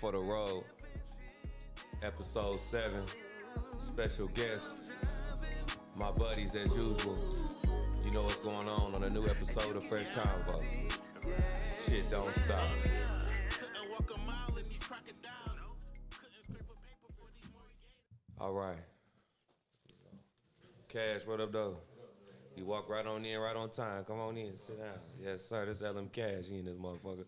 for the road. Episode 7. Special guest. My buddies as usual. You know what's going on a new episode of Fresh Convo. Shit don't stop. All right. Cash, what up, though? You walk right on in, right on time. Come on in, sit down. Yes, sir. This LM Cash. He in this motherfucker.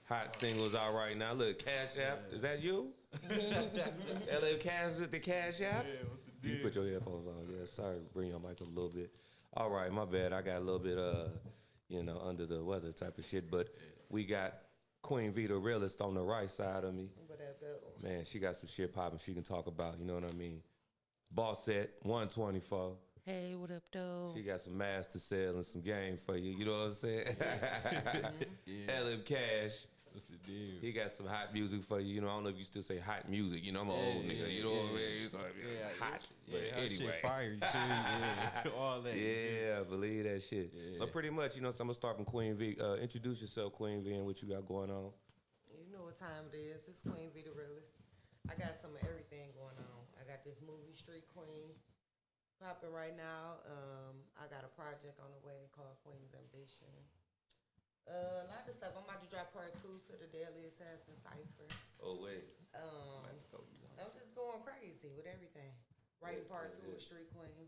Hot singles out right now. Look, Cash App. Is that you? LM Cash with the Cash App? Yeah, what's the deal? You put your headphones on. Yes, sir. Bring your mic up a little bit. All right, my bad. I got a little bit, under the weather type of shit. But we got Queen V, the realist, on the right side of me. What up, though? Man, she got some shit popping she can talk about. You know what I mean? Boss set 124. Hey, what up, though? She got some masks to sell and some game for you. You know what I'm saying? Yeah. LM Cash. What's the deal? He got some hot music for you. You know, I don't know if you still say hot music. You know, I'm an old nigga. You know what I mean? It's like, it's hot. But anyway. Shit fire too. Yeah. All that. Yeah, believe that shit. Yeah. So pretty much, so I'm going to start from Queen V. Introduce yourself, Queen V, and what you got going on. You know what time it is. It's Queen V, the realist. I got some of everything going on. I got this movie, Street Queen, popping right now. I got a project on the way called Queen's Ambition. A lot of stuff. I'm about to drop part 2 to the Deadly Assassin Cypher. Oh, wait. I'm just going crazy with everything. Writing part 2 of Street Queen.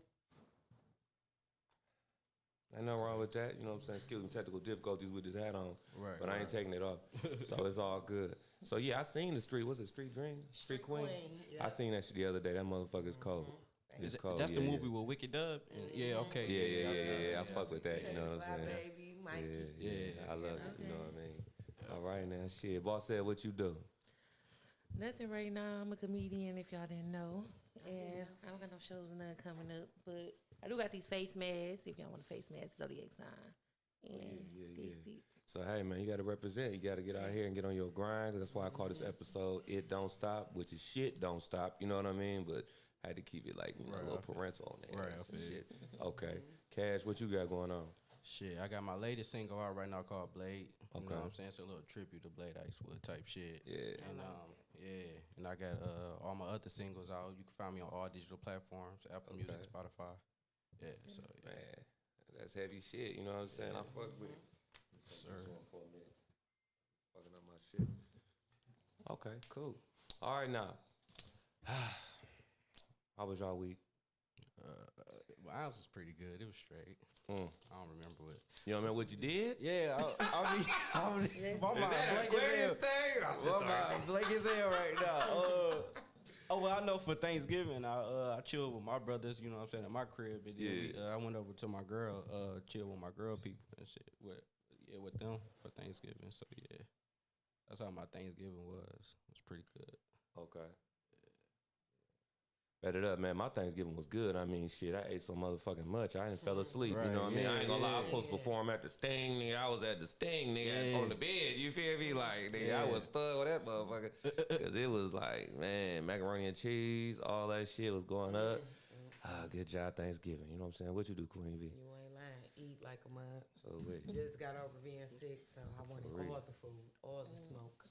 Ain't nothing wrong with that. You know what I'm saying? Excuse me, technical difficulties with this hat on. Right, but I ain't taking it off. So it's all good. So yeah, I seen the street. What's it, Street Dream? Street Queen? Yeah. I seen that shit the other day. That motherfucker's cold. It's cold. That's the yeah, movie with Wicked Dub? Yeah, okay. Yeah. I fuck with that. You know what I'm saying? Baby, Mikey. Yeah. I love it. You know what I mean? All right now, shit. Boss said, what you do? Nothing right now. I'm a comedian, if y'all didn't know. And I don't got no shows or nothing coming up. But I do got these face masks. If y'all want a face mask, Zodiac sign. Yeah. So, hey, man, you got to represent. You got to get out here and get on your grind. That's why I call this episode It Don't Stop, which is shit don't stop. You know what I mean? But I had to keep it like, a little parental on there. Right, some shit. Okay. Cash, what you got going on? Shit, I got my latest single out right now called Blade. You Okay. know what I'm saying? It's a little tribute to Blade Icewood type shit. Yeah. And and I got all my other singles out. You can find me on all digital platforms, Apple Music, Spotify. Yeah, so yeah. Man, that's heavy shit. You know what I'm saying? I fuck with it. Sir. For a minute. Fucking up my shit. Okay, cool. All right, now. How was y'all week? Mine was pretty good. It was straight. I don't remember what. You know what you did? Yeah, I was my mind blank as hell right now. I know for Thanksgiving I chilled with my brothers, you know what I'm saying, at my crib, and then I went over to my girl, chill with my girl people and shit with them for Thanksgiving. So yeah, that's how my Thanksgiving was. It was pretty good. Okay. Bet it up, man. My Thanksgiving was good. I mean, shit, I ate so motherfucking much. I didn't fell asleep. Right, you know what I mean? I ain't gonna lie. I was yeah. supposed to perform at the Sting, nigga. I was at the Sting, nigga, on the bed. You feel me? Like, nigga, I was stuck with that motherfucker. Because it was like, man, macaroni and cheese, all that shit was going up. Good job, Thanksgiving. You know what I'm saying? What you do, Queen V? You ain't lying. Eat like a mug. Oh, wait. Just got over being sick, so I wanted all the food, all the smoke.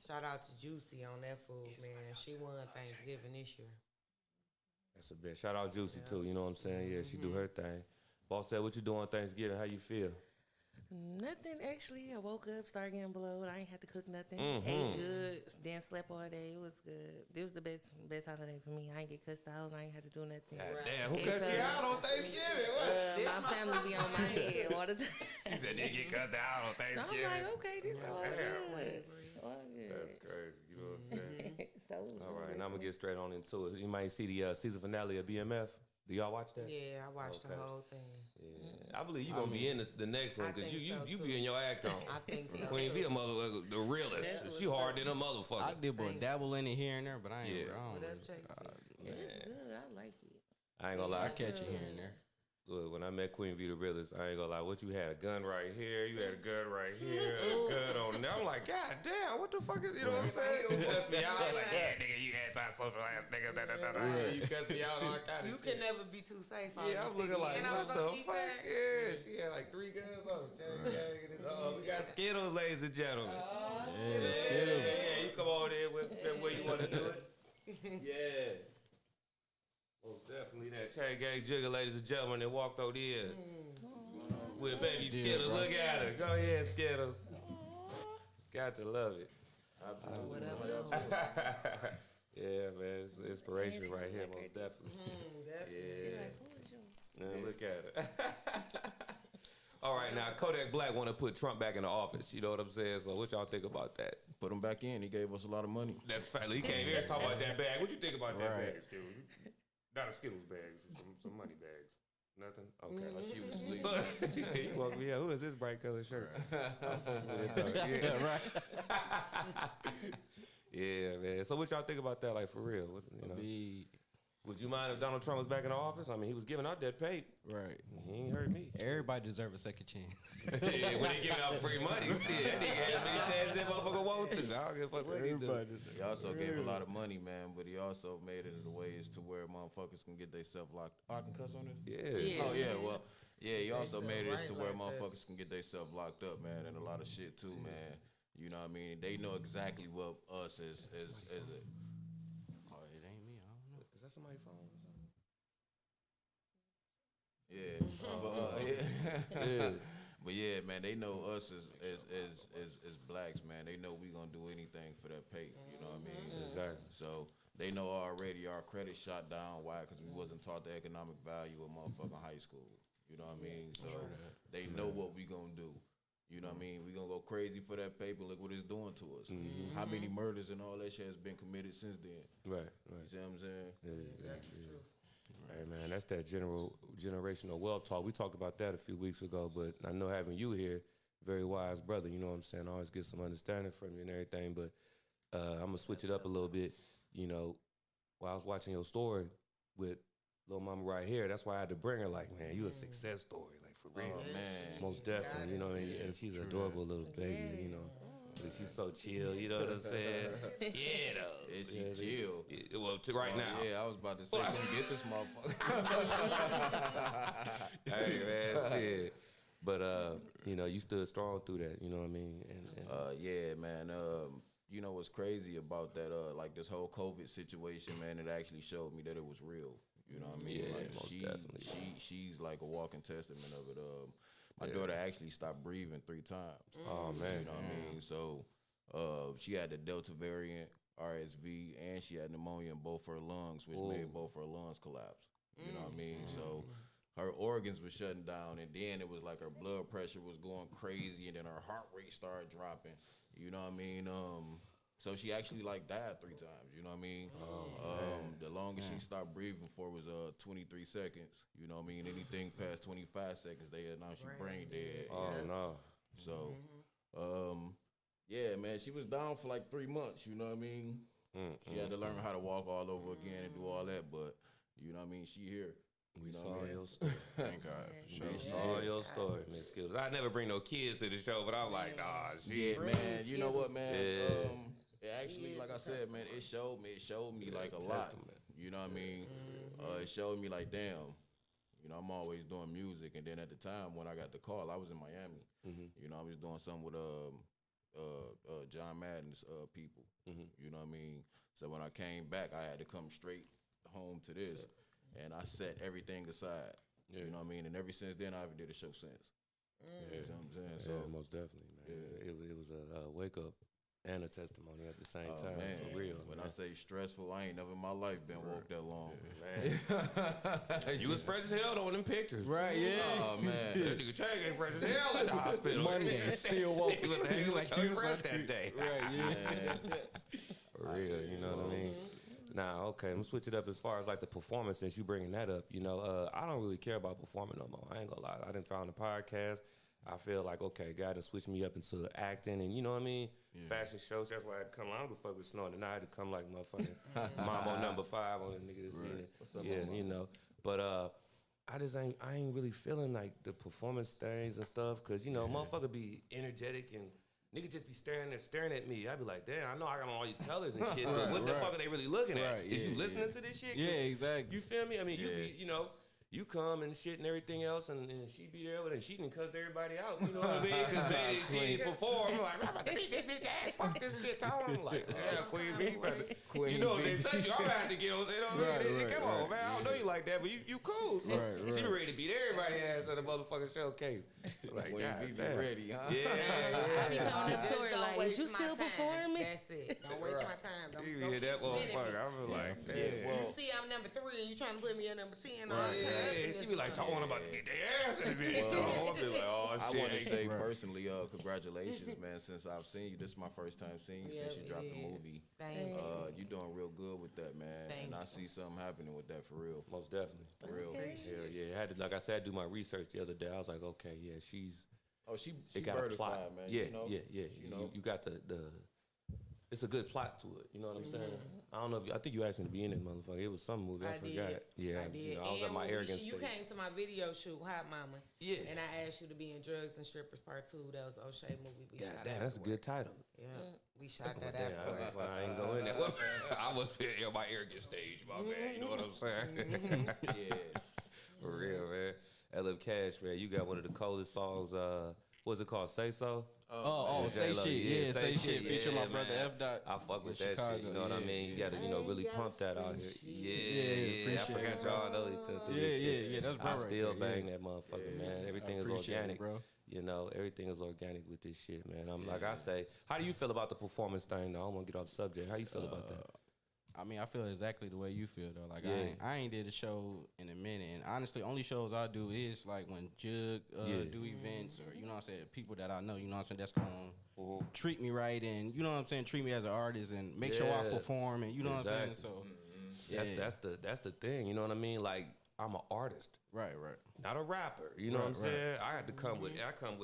Shout out to Juicy on that food, man. She won Thanksgiving this year. That's a bitch. Shout out Juicy, too. You know what I'm saying? Yeah, she do her thing. Boss said, what you doing on Thanksgiving? How you feel? Nothing, actually. I woke up, started getting blowed. I ain't had to cook nothing. Ate good, then slept all day. It was good. This was the best holiday for me. I ain't get cussed out. I ain't had to do nothing. God damn, who cussed you out on Thanksgiving? What? My family be on my head all the time. She said they get cut out on So Thanksgiving. I'm like, okay, this all good. All good. That's crazy. You know what I'm saying? So All right, now I'm going to get straight on into it. You might see the season finale of BMF. Do y'all watch that? Yeah, I watched the whole thing. Yeah. I believe you're going to be in the next one because you so, getting your act on. I think so. Queen V a motherfucker, the realist. She hard than a motherfucker. I did dabble in it here and there, but I ain't. I What don't up, Chase? it's good. I like it. I ain't going to lie. I catch you here and there. Look, when I met Queen V the realist, I ain't gonna lie. What you had a gun right here, you had a gun right here, a gun on there. I'm like, God damn, what the fuck is, you know what I'm saying? She cussed me out. I was like, yeah, nigga, you anti-social ass nigga. You cussed me out, all kind of You shit. can never be too safe. Yeah, I'm looking like, And I was what on the east fuck? side. Yeah, she had like 3 guns on. We got Skittles, ladies and gentlemen. Yeah, Skittles. Yeah, you come over there with where you want to do it. Yeah. Most definitely that chain gang jigger, ladies and gentlemen, that walked over there with baby Skittles. bro. Look at her. Go ahead, Skittles. Got to love it. What up? Yeah, man, it's inspiration right here, most definitely. Definitely. Yeah. Man, look at it. All right, now Kodak Black want to put Trump back in the office. You know what I'm saying? So what y'all think about that? Put him back in. He gave us a lot of money. That's fact. He came here and talk about that bag. What you think about that Right. bag, Skittles? Not a Skittles bag, some money bags. Nothing? Okay. Like she was asleep. He woke me up. Who is this bright color shirt? Yeah, right. Yeah, man. So what y'all think about that? Like for real? What, you know? Would you mind if Donald Trump was back in the office? I mean, he was giving out that pay. Right. He ain't hurt me. Everybody deserve a second chance. Yeah, when they giving out free money, shit, that nigga had as many chances that motherfucker want to. I don't give a fuck what he do. He also gave a lot of money, man, but he also made it in ways to where motherfuckers can get themselves locked. I can cuss on it? Yeah. Oh, yeah, well, yeah, he also made it right to where like that. motherfuckers can get themselves locked up, man, and a lot of shit, too, man. You know what I mean? They know exactly what us as a... Oh, it ain't me. I don't know. Is that somebody's phone or something? Yeah, yeah. But yeah, man, they know us as blacks, man. They know we gonna do anything for that pay. You know what I mean? Exactly. So they know already our credit shot down. Why? Because we wasn't taught the economic value of motherfucking high school. You know what I mean? So they know what we gonna do. You know what I mean? We gonna go crazy for that paper. Look what it's doing to us. How many murders and all that shit has been committed since then? Right. You see what I'm saying? That's the truth. Hey man, that's that generational wealth talk. We talked about that a few weeks ago, but I know having you here, very wise brother, you know what I'm saying, I always get some understanding from you and everything, but I'm going to switch it up a little bit. You know, while I was watching your story with Lil Mama right here, that's why I had to bring her like, man, you a success story, like for real. Oh, man. Most definitely, you know what I mean? And she's an adorable little baby, you know. But she's so chill, you know what I'm saying? Yeah, though. Is she chill? Yeah, well, to right now. Yeah, I was about to say, come get this motherfucker. Hey, man, shit. But, you know, you stood strong through that, you know what I mean? And Yeah, man. You know what's crazy about that? Like this whole COVID situation, man. It actually showed me that it was real. You know what I mean? Yeah, like most definitely. She's like a walking testament of it. My daughter actually stopped breathing 3 times. Oh, man. You know what I mean? So she had the Delta variant, RSV, and she had pneumonia in both her lungs, which made both her lungs collapse. You know what I mean? So her organs were shutting down, and then it was like her blood pressure was going crazy, and then her heart rate started dropping. You know what I mean? So she actually like died 3 times. You know what I mean? The longest she stopped breathing for was 23 seconds. You know what I mean? Anything past 25 seconds, they announced she brain dead. Oh, no. So, yeah, man, she was down for like 3 months. You know what I mean? She had to learn how to walk all over again and do all that. But you know what I mean? She here. We know saw what I mean? your story. Thank God. We saw your story, Miss Skills. I never bring no kids to the show, but I'm like, nah, shit. Yeah, man. You know what, man? Yeah. It actually, like I said, man, it showed me like a lot. You know what I mean? It showed me like, damn, you know, I'm always doing music. And then at the time when I got the call, I was in Miami. You know, I was doing something with John Madden's people. You know what I mean? So when I came back, I had to come straight home to this. And I set everything aside. You know what I mean? And ever since then, I haven't did a show since. You know what I'm saying? So most definitely, man. It was a wake up and a testimony at the same time, man, for real. When man. I say stressful, I ain't never in my life been woke that long. Man. You was fresh as hell on them pictures. Right, yeah. Oh, man. That nigga Chang ain't fresh as hell at the hospital. Monday, still woke. He was hanging like he was fresh that day. Right, yeah. For real, you know what I mean? Nah, okay, I'm gonna switch it up as far as like the performance since you bringing that up. You know, I don't really care about performing no more. I ain't gonna lie. I done found a podcast. I feel like, okay, God done switched me up into acting and you know what I mean? Fashion shows. That's why I had to come. I don't give a fuck with Snow. And I had to come like motherfucking Mambo number 5 on the nigga that's in it. What's up, yeah, Mama? you know. But I ain't really feeling like the performance things and stuff. Cause you know, motherfucker be energetic and niggas just be staring at me. I be like, damn, I know I got on all these colors and shit, but what the fuck are they really looking at? Right, Is yeah, you listening to this shit? Yeah, exactly. You feel me? I mean, you be, you know, you come and shit and everything else, and she be there with it, and she done cussed everybody out. You know what I mean? Because she didn't perform. I'm like, I'm about to beat this bitch ass. Fuck this shit, Tone. I'm like, yeah, Queen B. You know, if they touch you, I'm gonna have to get on. You know what I mean? Come on, man. I don't know you like that, but you cool. So she ready to beat everybody ass at the motherfucking showcase. Like, Queen B be ready, huh? Yeah. I be coming up to her like, is you still performing? That's it. Don't waste my time. She Don't hit that keep spinning motherfucker. me. I'm like, Yeah, man. well, You see, I'm number 3, and you trying to put me at number 10. Yeah, she be like, Tone about to beat their ass in the bitch. I'll be like, oh, I shit. want to say personally, congratulations, man. Since I've seen you, this is my first time seeing you since you dropped the movie. Thank you. You doing real good with that, man. Thank and I see something happening with that for real. Most definitely. For real. Hell yeah. I had to, like I said, do my research the other day. I was like, okay, yeah, she's. Oh, she It got a plot, birdified, man. yeah, you know? yeah. You know? You got the. It's a good plot to it. You know what I'm saying? I don't know. I think you asked me to be in it, motherfucker. It was some movie. I forgot. Did. Yeah, I did. You know, I was at my arrogance You stage. came to my video shoot, Hot Mama. Yeah. And I asked you to be in Drugs and Strippers Part 2. That was O'Shea movie. We God shot damn, that's a good title. Yeah. We shot that Damn, after. I ain't going there. Well, I was at my arrogance stage, my man. You know what I'm saying? Yeah. For real, man. LF Cash, man. You got one of the coldest songs. What's it called? Say So? Say J-Lo, shit. Yeah, say shit. Yeah, Feature my brother man. F. Dot. I fuck with that Chicago. shit. You know what I mean? You gotta, really pump that out here. Yeah. I appreciate forgot y'all know each other. Yeah, that's bro I right still there, bang that motherfucker, man. Everything is appreciate it, organic, bro. You know, everything is organic with this shit, man. I'm like I say, how do you feel about the performance thing? Though I don't want to get off subject. How you feel about that? I mean, I feel exactly the way you feel though. Like Yeah. I ain't did a show in a minute, and honestly, only shows I do is like when Jug do events, or you know what I'm saying, people that I know, you know what I'm saying, that's gonna treat me right, and you know what I'm saying, treat me as an artist, and make sure I perform, and you know what I'm saying. So That's the thing. You know what I mean? Like I'm an artist. right. Not a rapper, you know what I'm saying? I had to come with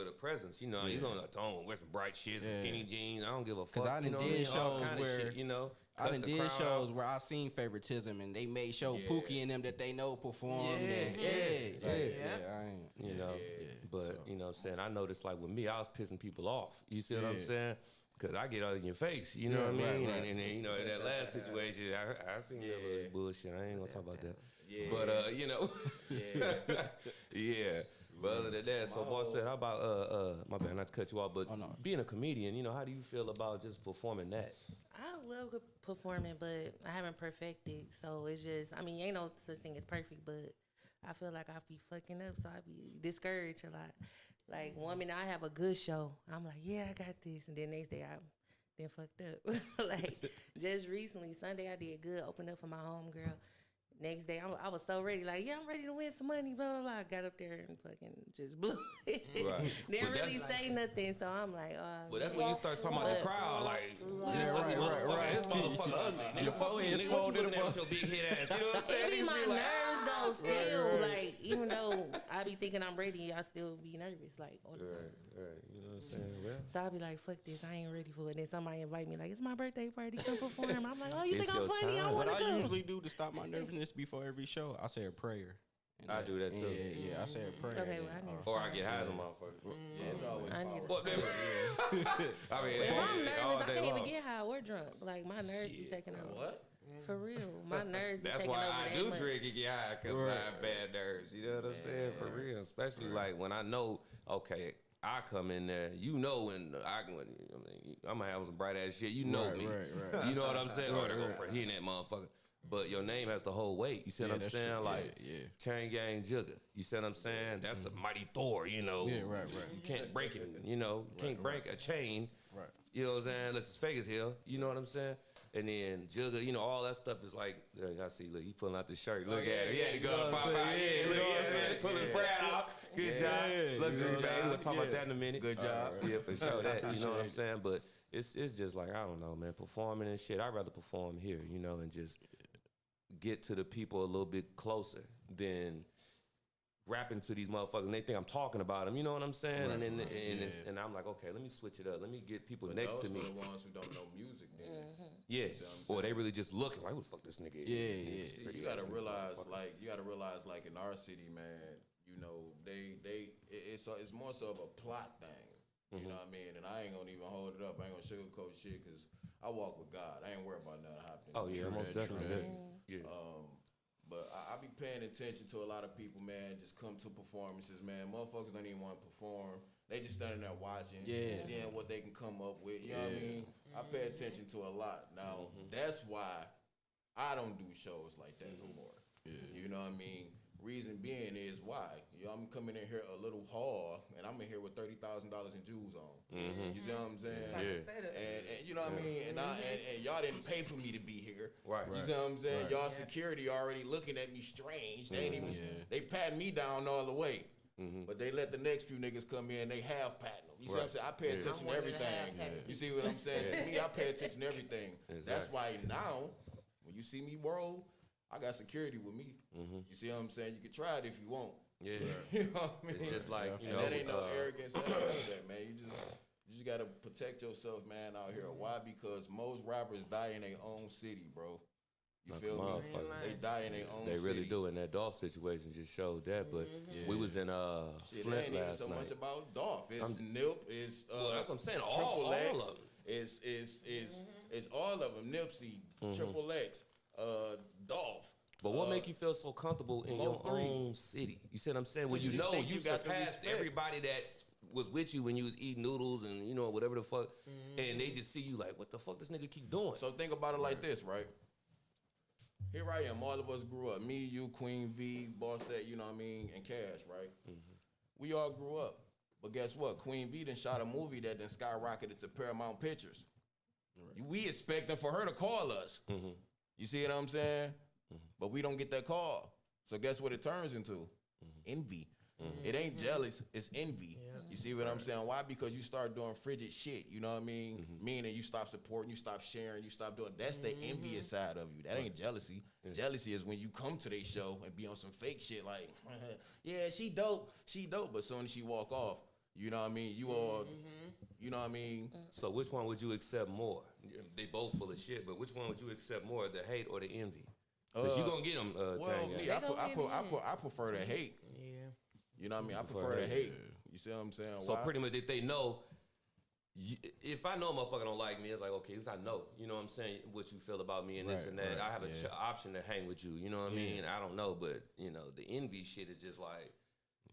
a presence, you know. You gonna wear some bright shit, some skinny jeans. I don't give a fuck. Cause I done did shows where shit, you know. I done did shows where I seen favoritism, and they made show Pookie and them that they know performed. I ain't. You know, but you know what I'm saying? I noticed like with me, I was pissing people off. You see what I'm saying? Cause I get all in your face, you know what I mean? Right. And then, you know, in that last situation, I seen that was bullshit. I ain't gonna talk about that. Yeah. But you know, yeah. But other than that, so boy said, how about my bad, not to cut you off, but being a comedian, you know, how do you feel about just performing that? I love performing, but I haven't perfected. So it's just, I mean, ain't no such thing as perfect, but I feel like I be fucking up, so I be discouraged a lot. Like one minute I have a good show, I'm like, yeah, I got this, and then next day I then fucked up. Like just recently, Sunday I did good, opened up for my homegirl. Next day, I was so ready, like, yeah, I'm ready to win some money, blah, blah, blah. I got up there and fucking just blew it. Right. Didn't really say nothing, so I'm like, Well, that's when you start talking about the crowd, like, this motherfucker ugly. Nigga, fuck you, nigga, what you looking at with your big head ass? You know what I'm saying? It be my like, nerves, though, still. Like, even though I be thinking I'm ready, I still be nervous, like, all the time. Right, you know what I'm saying? Well, So I be like, fuck this, I ain't ready for it. Then somebody invite me, like, it's my birthday party, come perform. I'm like, oh, you It's think I'm your funny? time. I want What to I come. usually do to stop my nervousness before every show, I say a prayer. And I do that too. Yeah, I say a prayer. Okay, well, I need to or I start. get high as a motherfucker. Yeah, it's always I need to What, I mean, If I'm nervous, all I day can't even long. get high or drunk. Like, my nerves be taking over. What? For real. My nerves be That's taking why over I that do much. drink and get high, because I have bad nerves. You know what I'm saying? For real. Especially like when I know, okay, I come in there, you know, and I'm gonna have some bright ass shit. You know me. Right. You know what I'm saying? Or to go for hitting that motherfucker. But your name has to hold weight. You see what I'm that's saying? true. Like Chain Gang Jugger. You see what I'm saying? That's a mighty Thor, you know. Yeah, right. You can't break it, you know. You can't break a chain. Right. You know what I'm saying? Unless it's Vegas Hill. You know what I'm saying? And then Jugger, you know, all that stuff is like, I see, look, he pulling out the shirt. Look at him. He had to go to Popeye. Yeah, look at him. Pulling the pride out. Good job. Luxury bag. We'll talk about that in a minute. Good job. Yeah, for sure. That, you know what I'm saying? But it's just like, I don't know, man. Performing and shit, I'd rather perform here, you know, and just get to the people a little bit closer than rapping to these motherfuckers and they think I'm talking about them. You know what I'm saying? Right, And I'm like, okay, let me switch it up. Let me get people But next those to me. are the ones who don't know music, then. Yeah. See what I'm Or they really just looking like, who the fuck this nigga is? See, you gotta realize, like in our city, man, you know, it's more so of a plot thing. You know what I mean? And I ain't gonna even hold it up. I ain't gonna sugarcoat shit because I walk with God. I ain't worried about nothing happening. Oh yeah, most definitely. Yeah. But I be paying attention to a lot of people, man. Just come to performances, man. Motherfuckers don't even want to perform. They just standing there watching, seeing what they can come up with. You know what I mean? I pay attention to a lot. Now, that's why I don't do shows like that no more. You know what I mean? Reason being is why. You know, I'm coming in here a little hard, and I'm in here with $30,000 in jewels on. You see what I'm saying? And you know what I mean? And y'all didn't pay for me to be here. Right. You see what I'm saying? Y'all security already looking at me strange. They ain't even they pat me down all the way. But they let the next few niggas come in, they half patting them. You see what I'm saying? I pay attention to everything. You see what I'm saying? See me, I pay attention to everything. That's why now, when you see me roll, I got security with me. You see what I'm saying? You can try it if you want. Yeah. You know what I mean? It's just like, you and know. that ain't no arrogance. That ain't none of that, man. You just got to protect yourself, man, out here. Why? Because most rappers die in their own city, bro. You feel me? They die in their own city. They really do. And that Dolph situation just showed that. But we was in Flint it ain't last even so night. much about Dolph. It's Nip. It's well, that's what I'm saying. Triple All X. of them. It's all of them. Nipsey, Triple X, Dolph. But what make you feel so comfortable in your own city? You see what I'm saying? When you know you surpassed everybody that was with you when you was eating noodles and, you know, whatever the fuck, and they just see you like, what the fuck this nigga keep doing? So think about it like this, right? Here I am. All of us grew up. Me, you, Queen V, Bossette, you know what I mean, and Cash, right? We all grew up. But guess what? Queen V done shot a movie that then skyrocketed to Paramount Pictures. We expecting for her to call us. You see what I'm saying? But we don't get that call. So guess what it turns into? Envy. It ain't jealous, it's envy. You see what I'm saying? Why? Because you start doing frigid shit, you know what I mean? Meaning you stop supporting, you stop sharing, you stop doing. That's the envious side of you. That ain't jealousy. Jealousy is when you come to their show and be on some fake shit like, yeah, she dope. But soon as she walk off, you know what I mean? You all, you know what I mean? So which one would you accept more? They both full of shit, but which one would you accept more, the hate or the envy? Because you gonna get them, well, me, I prefer the hate. Yeah. You know what I mean? I prefer the hate. You see what I'm saying? So pretty much if they know, if I know a motherfucker don't like me, it's like, okay, at least I know. You know what I'm saying? What you feel about me and this and that. I have an option to hang with you. You know what I mean? I don't know, but, you know, the envy shit is just like,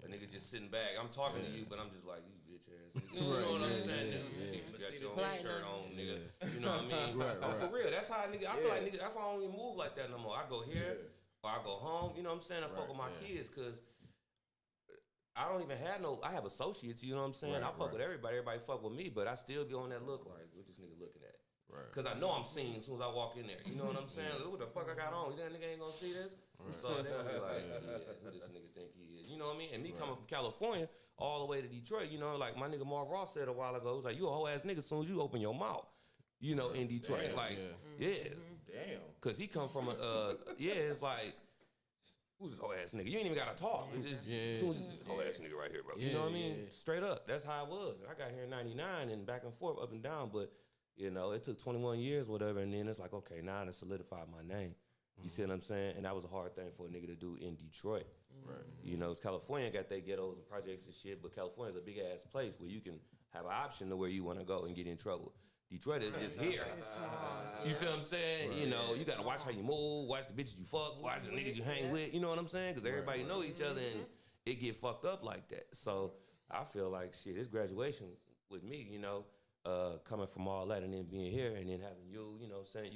a nigga just sitting back. I'm talking to you, but I'm just like, you bitch ass nigga. You know what I'm saying? Nigga, you got your own shirt on, nigga. You know what I mean? For real. That's how nigga, I feel like nigga, that's why I don't even move like that no more. I go here or I go home. You know what I'm saying? I fuck with my kids because I don't even have I have associates, you know what I'm saying? I fuck with everybody fuck with me, but I still be on that look like, what this nigga looking at? Because I know I'm seen as soon as I walk in there. You know what I'm saying? Like, what the fuck I got on? You think that nigga ain't gonna see this? So they'll be like, who this nigga think he is? You know what I mean? And me coming from California all the way to Detroit, you know, like my nigga Mark Ross said a while ago, it was like, you a whole ass nigga as soon as you open your mouth, you know, in Detroit. Damn. Because he come from it's like, who's this whole ass nigga? You ain't even gotta talk. It's just soon as whole ass nigga right here, bro. You know what I mean? Straight up. That's how it was. And I got here in '99 and back and forth, up and down. But you know, it took 21 years, whatever. And then it's like, okay, now to solidify my name. You see what I'm saying? And that was a hard thing for a nigga to do in Detroit. You know, California got their ghettos and projects and shit, but California's a big ass place where you can have an option to where you want to go and get in trouble. Detroit is just here. You feel what I'm saying? You know, you gotta watch how you move, watch the bitches you fuck, watch the niggas you hang with. You know what I'm saying? Because everybody know each other and it get fucked up like that. So I feel like shit, it's graduation with me. You know, coming from all that and then being here and then having you. You know what I'm saying?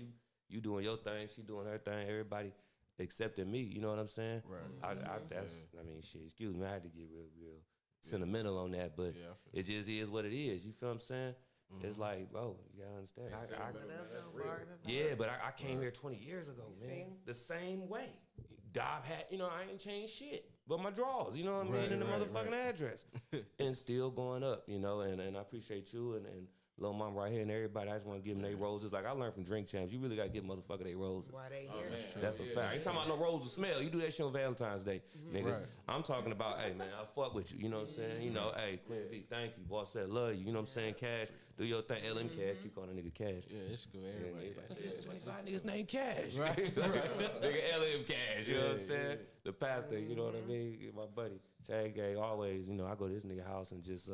You doing your thing, she doing her thing. Everybody accepting me. You know what I'm saying? I mean, shit. Excuse me, I had to get real sentimental on that, but it just is what it is. You feel what I'm saying? It's like, bro, you gotta understand. But I came here 20 years ago, man. The same way. Dob had, you know, I ain't changed shit but my drawers, you know what I mean, and the motherfucking address. And still going up, you know, and I appreciate you and Lil Mom right here and everybody. I just want to give them their roses. Like I learned from Drink Champs, you really got to give motherfucker their roses. Why they here? That's a fact. I ain't talking about no rose of smell. You do that shit on Valentine's Day, nigga. I'm talking about, hey, man, I fuck with you. You know what I'm saying? You know, hey, Queen V, thank you. Boss said, love you. You know what I'm saying? Cash, do your thing. LM Cash, keep calling a nigga Cash. Yeah, it's cool. Everybody. Like, there's 25 niggas named Cash. Nigga LM Cash, you know what I'm saying? The pastor, you know what I mean? My buddy, Chad Gay, always, you know, I go to this nigga house and just,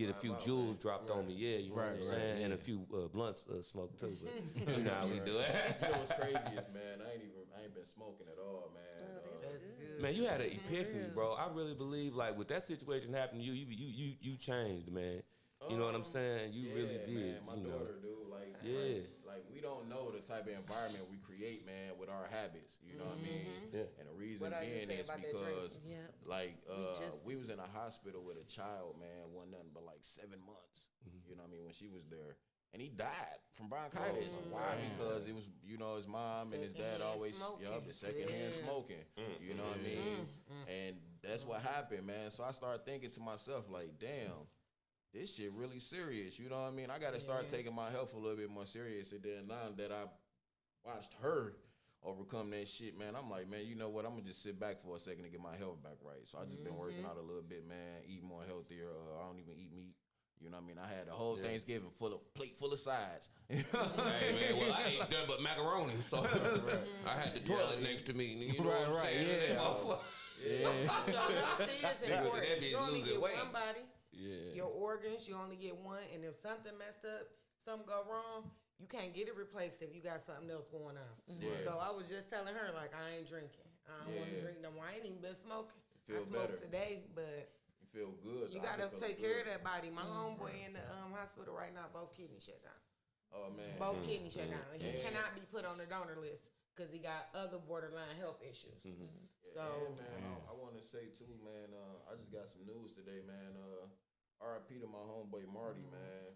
get a few jewels dropped on me. Yeah, you know what I'm saying? And a few blunts smoked too. But you know how we do it. You know what's crazy is, man, I ain't been smoking at all, man. That's good. Man, you had an epiphany, bro. I really believe, like, with that situation happening to you, you changed, man. You know what I'm saying? You really did. Man, my you know. daughter, dude, like, like we don't know the type of environment we create, man, with our habits. You know what I mean? Yeah. And the reason What I just being said is about that because, Yeah. like, we was in a hospital with a child, man, wasn't nothing but like 7 months. You know what I mean? When she was there. And he died from bronchitis. Why? Because it was, you know, his mom and his dad always, the secondhand smoking. You know what I mean? And that's what happened, man. So I started thinking to myself, like, damn, this shit really serious. You know what I mean? I got to start taking my health a little bit more serious. And then now that I watched her overcome that shit, man, I'm like, man, you know what? I'm going to just sit back for a second to get my health back right. So I just been working out a little bit, man, eat more healthier. I don't even eat meat. You know what I mean? I had a whole Thanksgiving plate full of sides. Hey, man, well, I ain't done but macaroni, so I had the toilet next to me. You know what I'm saying? You only get weight. one body. Yeah. Your organs, you only get one. And if something messed up, something go wrong, you can't get it replaced if you got something else going on. So I was just telling her, like, I ain't drinking. I don't want to drink no more. I ain't even been smoking. I smoked today, but... Feel good. You gotta take care of that body. My homeboy in the hospital right now, both kidneys shut down. Oh man. Both kidneys shut down. He cannot be put on the donor list because he got other borderline health issues. So man, I want to say too, man. I just got some news today, man. R.I.P. to my homeboy Marty, man.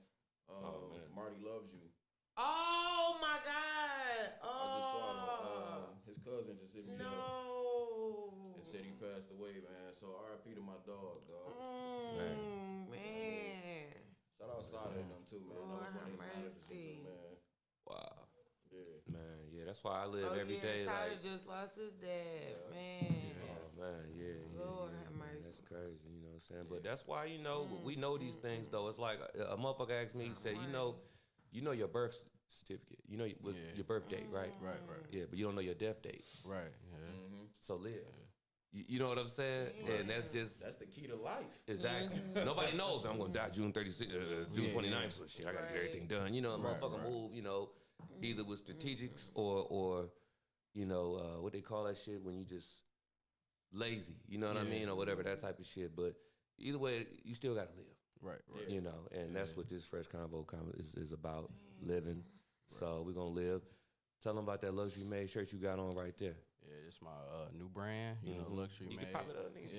Marty loves you. oh my God. I just saw his cousin just hit me up and said he passed away, man. So R.I.P. to my dog. Man. Shout out Sada and them too, man. Lord That was have one of his mercy. managers, man. Wow. Yeah. Man, yeah, that's why I live every day. Tyler Like, just lost his dad, man. oh, man, Lord have mercy. That's crazy, you know what I'm saying? But that's why, you know, we know these things, though. It's like a motherfucker asked me, he said, you know your birth certificate. You know your birth date, right? Right. Yeah, but you don't know your death date. Right. So live. You know what I'm saying? And that's the key to life. exactly. Nobody knows I'm gonna die June 36th, June 29th. So shit, I gotta get everything done. You know, motherfucker move. You know, either with strategics or you know what they call that shit when you just lazy. You know what I mean, or whatever that type of shit. But either way, you still gotta live. Right. You know, and that's what this Fresh Convo is about, living. So we're gonna live. Tell them about that luxury made shirt you got on right there. Yeah, it's my new brand, you know, luxury You made. can pop it up, nigga.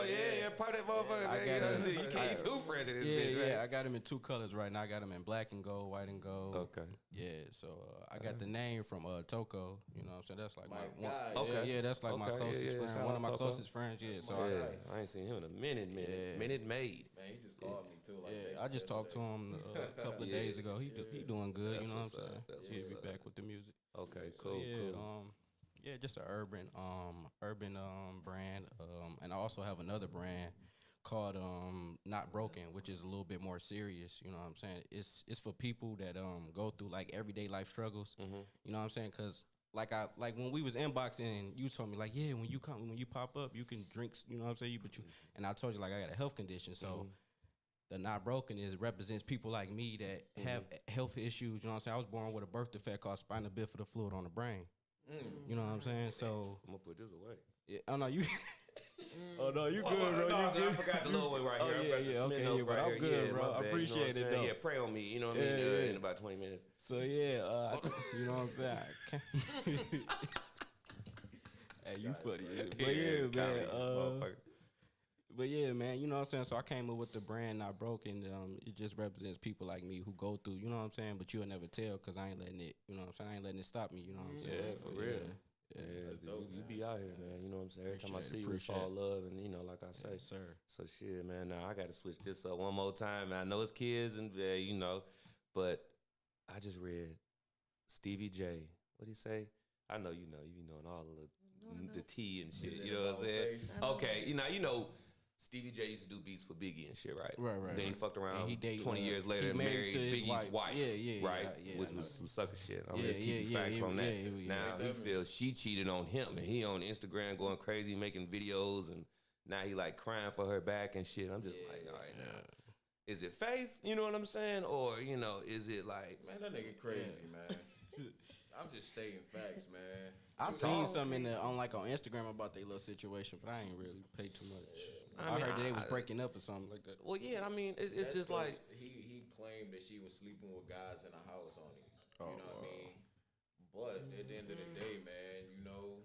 Yeah, Pop that motherfucker. I got it. You can't eat too fresh in this Yeah, bitch, right? yeah, I got them in 2 colors right now. I got them in black and gold, white and gold. Okay. Yeah, so I got the name from Toko. You know what I'm saying? That's like My my one. guy, Okay. Yeah, that's like my Okay, closest yeah, friend. shout One out of my Toko. closest friends. Yeah, so I ain't seen him in a minute. Minute made. Man, he just called me too. Like I just talked to him a couple of days ago. He doing good. That's you know what I'm what's up. saying? That's He'll what's be up. back with the music. Okay, So, cool, yeah, cool. yeah, just an urban brand. And I also have another brand called Not Broken, which is a little bit more serious. You know what I'm saying? It's for people that go through like everyday life struggles. You know what I'm saying? Because like when we was inboxing, you told me like, yeah, when you pop up, you can drink. You know what I'm saying? And I told you like I got a health condition, so. The Not Broken represents people like me that have health issues. You know what I'm saying? I was born with a birth defect called spinal bifida fluid on the brain. You know what I'm saying? So I'm gonna put this away. yeah, oh no, you. Oh no, you good, bro? No, You good? I forgot the little one right Oh, here. I yeah, got the yeah, Smith okay, note yeah, but right I'm here. good, Yeah, bro. my I bad, appreciate you know what I'm it, saying? though. Yeah, pray on me. You know what I Yeah, mean? yeah. In about 20 minutes. So yeah, you know what I'm saying? Hey, you funny, but yeah, man. comedy, this motherfucker. But yeah, man, you know what I'm saying? So I came up with the brand Not Broken. It just represents people like me who go through, you know what I'm saying? But you'll never tell because I ain't letting it, you know what I'm saying? I ain't letting it stop me, you know what I'm saying? Yeah, So, for real. Yeah, Yeah, you be out here, man. You know what I'm saying? Every time I see you, it's Appreciate all it. love, and you know, like I say. yes, sir. So shit, man. Now I got to switch this up one more time. Man. I know it's kids and you know, but I just read Stevie J. What he say? I know you know. You be knowing all of the tea and shit. You know what I'm saying? Okay, you know. Stevie J used to do beats for Biggie and shit, right? Right. Then he fucked around. And he dated, 20 years later, he married to his Biggie's wife. Yeah, right? yeah, Which I was know. some sucker shit. I'm Yeah, just keeping yeah, facts yeah, on that. yeah. Now he feels she cheated on him, and he on Instagram going crazy, making videos and Now he like crying for her back and shit. I'm just like, all right, now. Is it faith? You know what I'm saying? Or, you know, is it like... Man, that nigga crazy, man. I'm just stating facts, man. I seen something on Instagram about their little situation, but I ain't really pay too much. I heard that they was breaking up or something like that. Well, yeah, I mean, it's just like... He claimed that she was sleeping with guys in a house on him. You know what I mean? But at the end of the day, man, you know,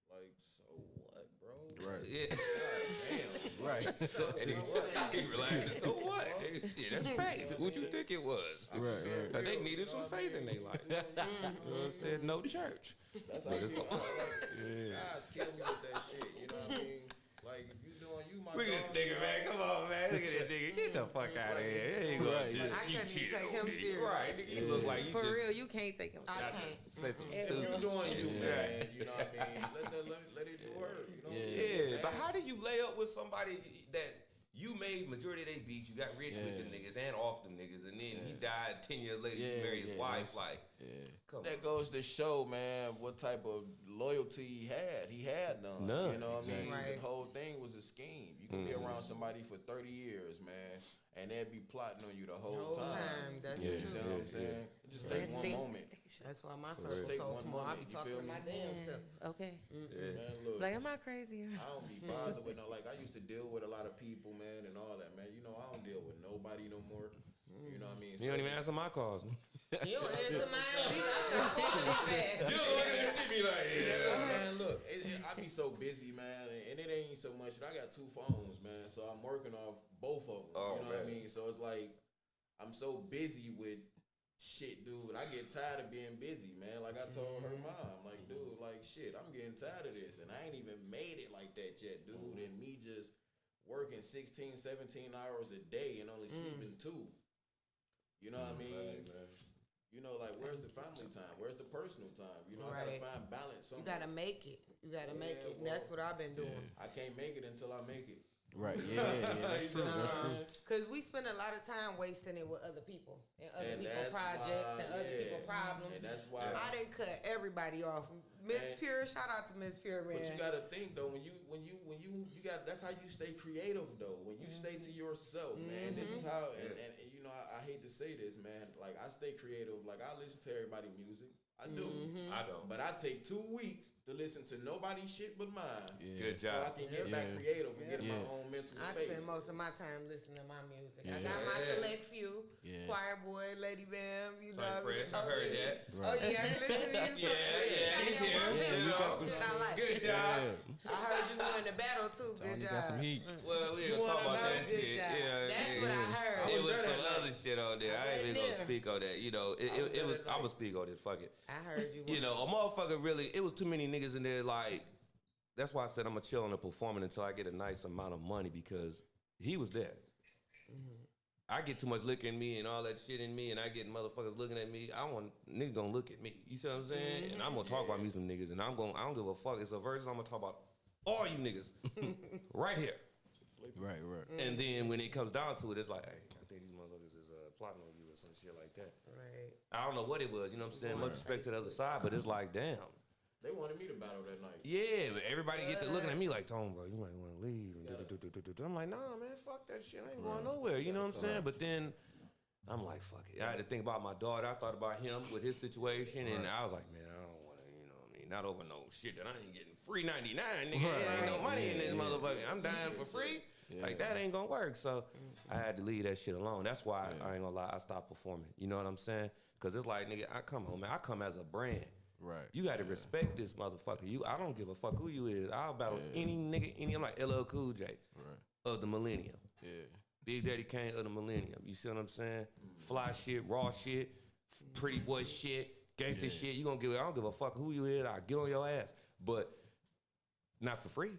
like, so what, bro? Right. Yeah. Damn. Right. So, and he relaxed. So what? Shit, that's faith. What you think it was? Right. They needed some faith in their life. Said no church. That's how you feel. Guys kill me with that shit. You know what I mean? Like, if you doing you, my Look at this nigga, man. Come on, man. Look at that nigga. Get the fuck out of here. There you go. Right. Just, I you couldn't cheated take on him me. serious. Right. Nigga, you look like you For just real, you can't take him. I can't. say some If stupid you doing you, shit. man. You know what I mean? Let it do her. You know? Yeah, but how do you lay up with somebody that you made majority of their beats, you got rich with the niggas and off the niggas, and then he died 10 years later, you married his wife, like, come on. That goes to show, man, what type of loyalty he had. He had none. None. You know what I mean? Right. The whole thing was a scheme. You can be around somebody for 30 years, man, and they'd be plotting on you the whole time. That's You true. know what I'm saying? It just take one moment. That's why my circle's Take so one small. I moment, be you talking feel to my me? damn self. Okay. Man, look. Like, am I crazy? I don't be bothered with no, like, I used to deal with a lot of people, man, and all that, man. You know, I don't deal with nobody no more. You know what I mean? You don't even answer my calls. You don't answer mine. You Just look at that shit, be like, Man, look, I be so busy, man, and it ain't so much. I got 2 phones, man, so I'm working off both of them. Oh, you know what I man. mean? So it's like I'm so busy with shit, dude. I get tired of being busy, man. Like I told her mom, like, dude, like, shit, I'm getting tired of this, and I ain't even made it like that yet, dude. And me just working 16, 17 hours a day and only sleeping 2. You know what I mean? Right. You know, like, where's the family time? Where's the personal time? You know, Right. I gotta find balance You somewhere. gotta make it. You gotta make Yeah, it. And that's well, what I've been doing. I can't make it until I make it. Right. Yeah. That's true. That's true. Because we spend a lot of time wasting it with other people and other And people's that's projects why, and other people's problems. And that's why. I didn't cut everybody off. Miss And- Pure, shout out to Miss Pure, man. But you gotta think though, when you got, that's how you stay creative though. When you stay to yourself, man. This is how, and you know, I hate to say this, man. Like I stay creative. Like I listen to everybody's music. I do. I don't. But I take 2 weeks to listen to nobody's shit but mine. Good So I job. can get back creative and get in my own mental I space. spend most of my time listening to my music. I Yeah. got my select few. Yeah. Choir Boy, Lady Bam, you know. Like Fresh, I Oh, heard yeah. that. Oh yeah, I listen to you too. Yeah, he's here. Yeah, You got shit I like. Good job. I heard you won the battle too. Good Tony job. got some heat. Well, we ain't gonna talk about that Good shit. job. Yeah, That's yeah. what I heard. It was there some that night. other shit on there. I ain't even gonna there. speak on that. You know, it was. I would speak on it. Fuck it. I heard you. You know, a motherfucker really. It was too many niggas in there. Like, that's why I said I'm gonna chill on the performing until I get a nice amount of money because he was there. I get too much liquor in me and all that shit in me, and I get motherfuckers looking at me. I want niggas gonna look at me. You see what I'm saying? And I'm gonna talk about me some niggas, and I don't give a fuck. It's a verse. I'm gonna talk about all you niggas right here. Right. And then when it comes down to it, it's like, hey, I think these motherfuckers is plotting on you or some shit like that. Right. I don't know what it was. You know what I'm saying? Much respect to the other side, but it's like, damn. They wanted me to battle that night. Yeah, but everybody get to looking at me like, Tone, bro, you might want to leave. I'm like, nah, man, fuck that shit. I ain't going nowhere. You know what I'm saying? But then I'm like, fuck it. I had to think about my daughter. I thought about him with his situation, and I was like, man, I don't want to, you know what I mean? Not over no shit that I ain't getting free 99, nigga. Ain't no money in this motherfucker. I'm dying for free. Like, that ain't gonna work. So I had to leave that shit alone. That's why I ain't gonna lie, I stopped performing. You know what I'm saying? Because it's like, nigga, I come home, man. I come as a brand. Right. You gotta respect this motherfucker. I don't give a fuck who you is. I'll battle any nigga, I'm like LL Cool J of the millennium. Yeah. Big Daddy Kane of the millennium. You see what I'm saying? Fly shit, raw shit, pretty boy shit, gangster shit. You gonna give I don't give a fuck who you is. I'll get on your ass. But not for free.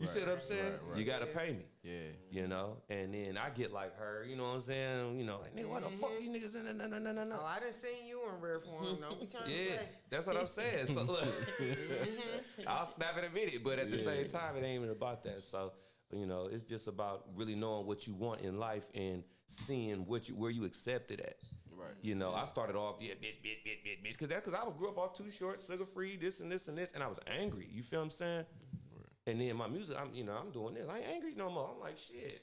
You see what I'm saying? right. You gotta pay me. Yeah. You know? And then I get like her, you know what I'm saying? You know, like, nigga, what the fuck these niggas in? No. Oh, I done seen you in rare form. Don't be trying to Yeah, play. that's what I'm saying. So look, I'll snap in a minute, but at the same time, it ain't even about that. So, you know, it's just about really knowing what you want in life and seeing where you accepted at. Right. You know, I started off, bitch, because I grew up all too short, sugar free, this and this and this, and I was angry. You feel what I'm saying? And then my music, I'm doing this. I ain't angry no more. I'm like, shit.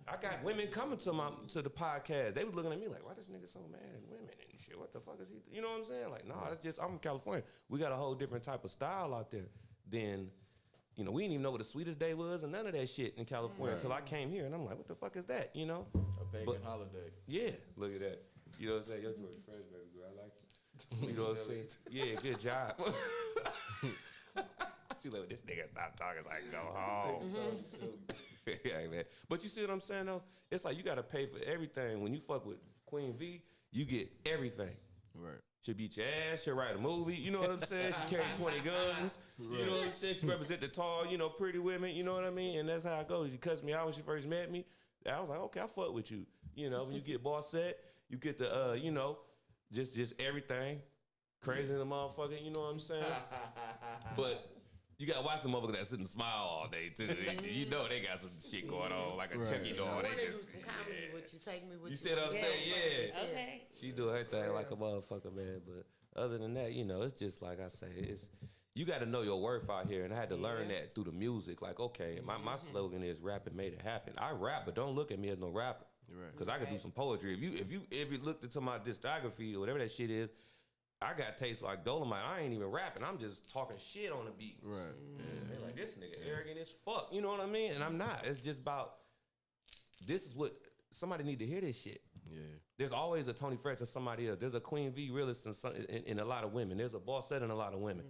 I got women coming to the podcast. They was looking at me like, why this nigga so mad at women and shit? What the fuck is he? You know what I'm saying? Like, nah, that's just, I'm from California. We got a whole different type of style out there than, we didn't even know what the sweetest day was and none of that shit in California until I came here. And I'm like, what the fuck is that? A pagan holiday. Yeah, look at that. You know what I'm saying? Your George Fresh, baby girl. I like it. You know what I'm saying? Yeah, good job. She like, this nigga stop talking so I can go home. Yeah, man. But you see what I'm saying, though? It's like you got to pay for everything. When you fuck with Queen V, you get everything. Right. She beat your ass. She write a movie. You know what I'm saying? She carry 20 guns. You know what I'm saying? She represent the tall, pretty women. You know what I mean? And that's how it goes. She cussed me out when she first met me. I was like, okay, I fuck with you. When you get boss set, you get the, just everything. Crazy in the motherfucker. You know what I'm saying? But you gotta watch the motherfuckers that sit and smile all day too. They got some shit going on like a Chucky doll. I want to They do just some comedy with you. Take me with you. You see what I'm saying? Yeah. Okay. She do her thing like a motherfucker, man. But other than that, it's just like I say, you got to know your worth out here, and I had to learn that through the music. Like, okay, my slogan is "Rapping made it happen." I rap, but don't look at me as no rapper, because I could do some poetry. If you looked into my discography or whatever that shit is, I got taste like Dolomite. I ain't even rapping. I'm just talking shit on the beat. Right. They're like, this nigga arrogant as fuck. You know what I mean? And I'm not. It's just about, this is what, somebody need to hear this shit. Yeah. There's always a Tony Fresh and somebody else. There's a Queen V realist in a lot of women. There's a boss set in a lot of women.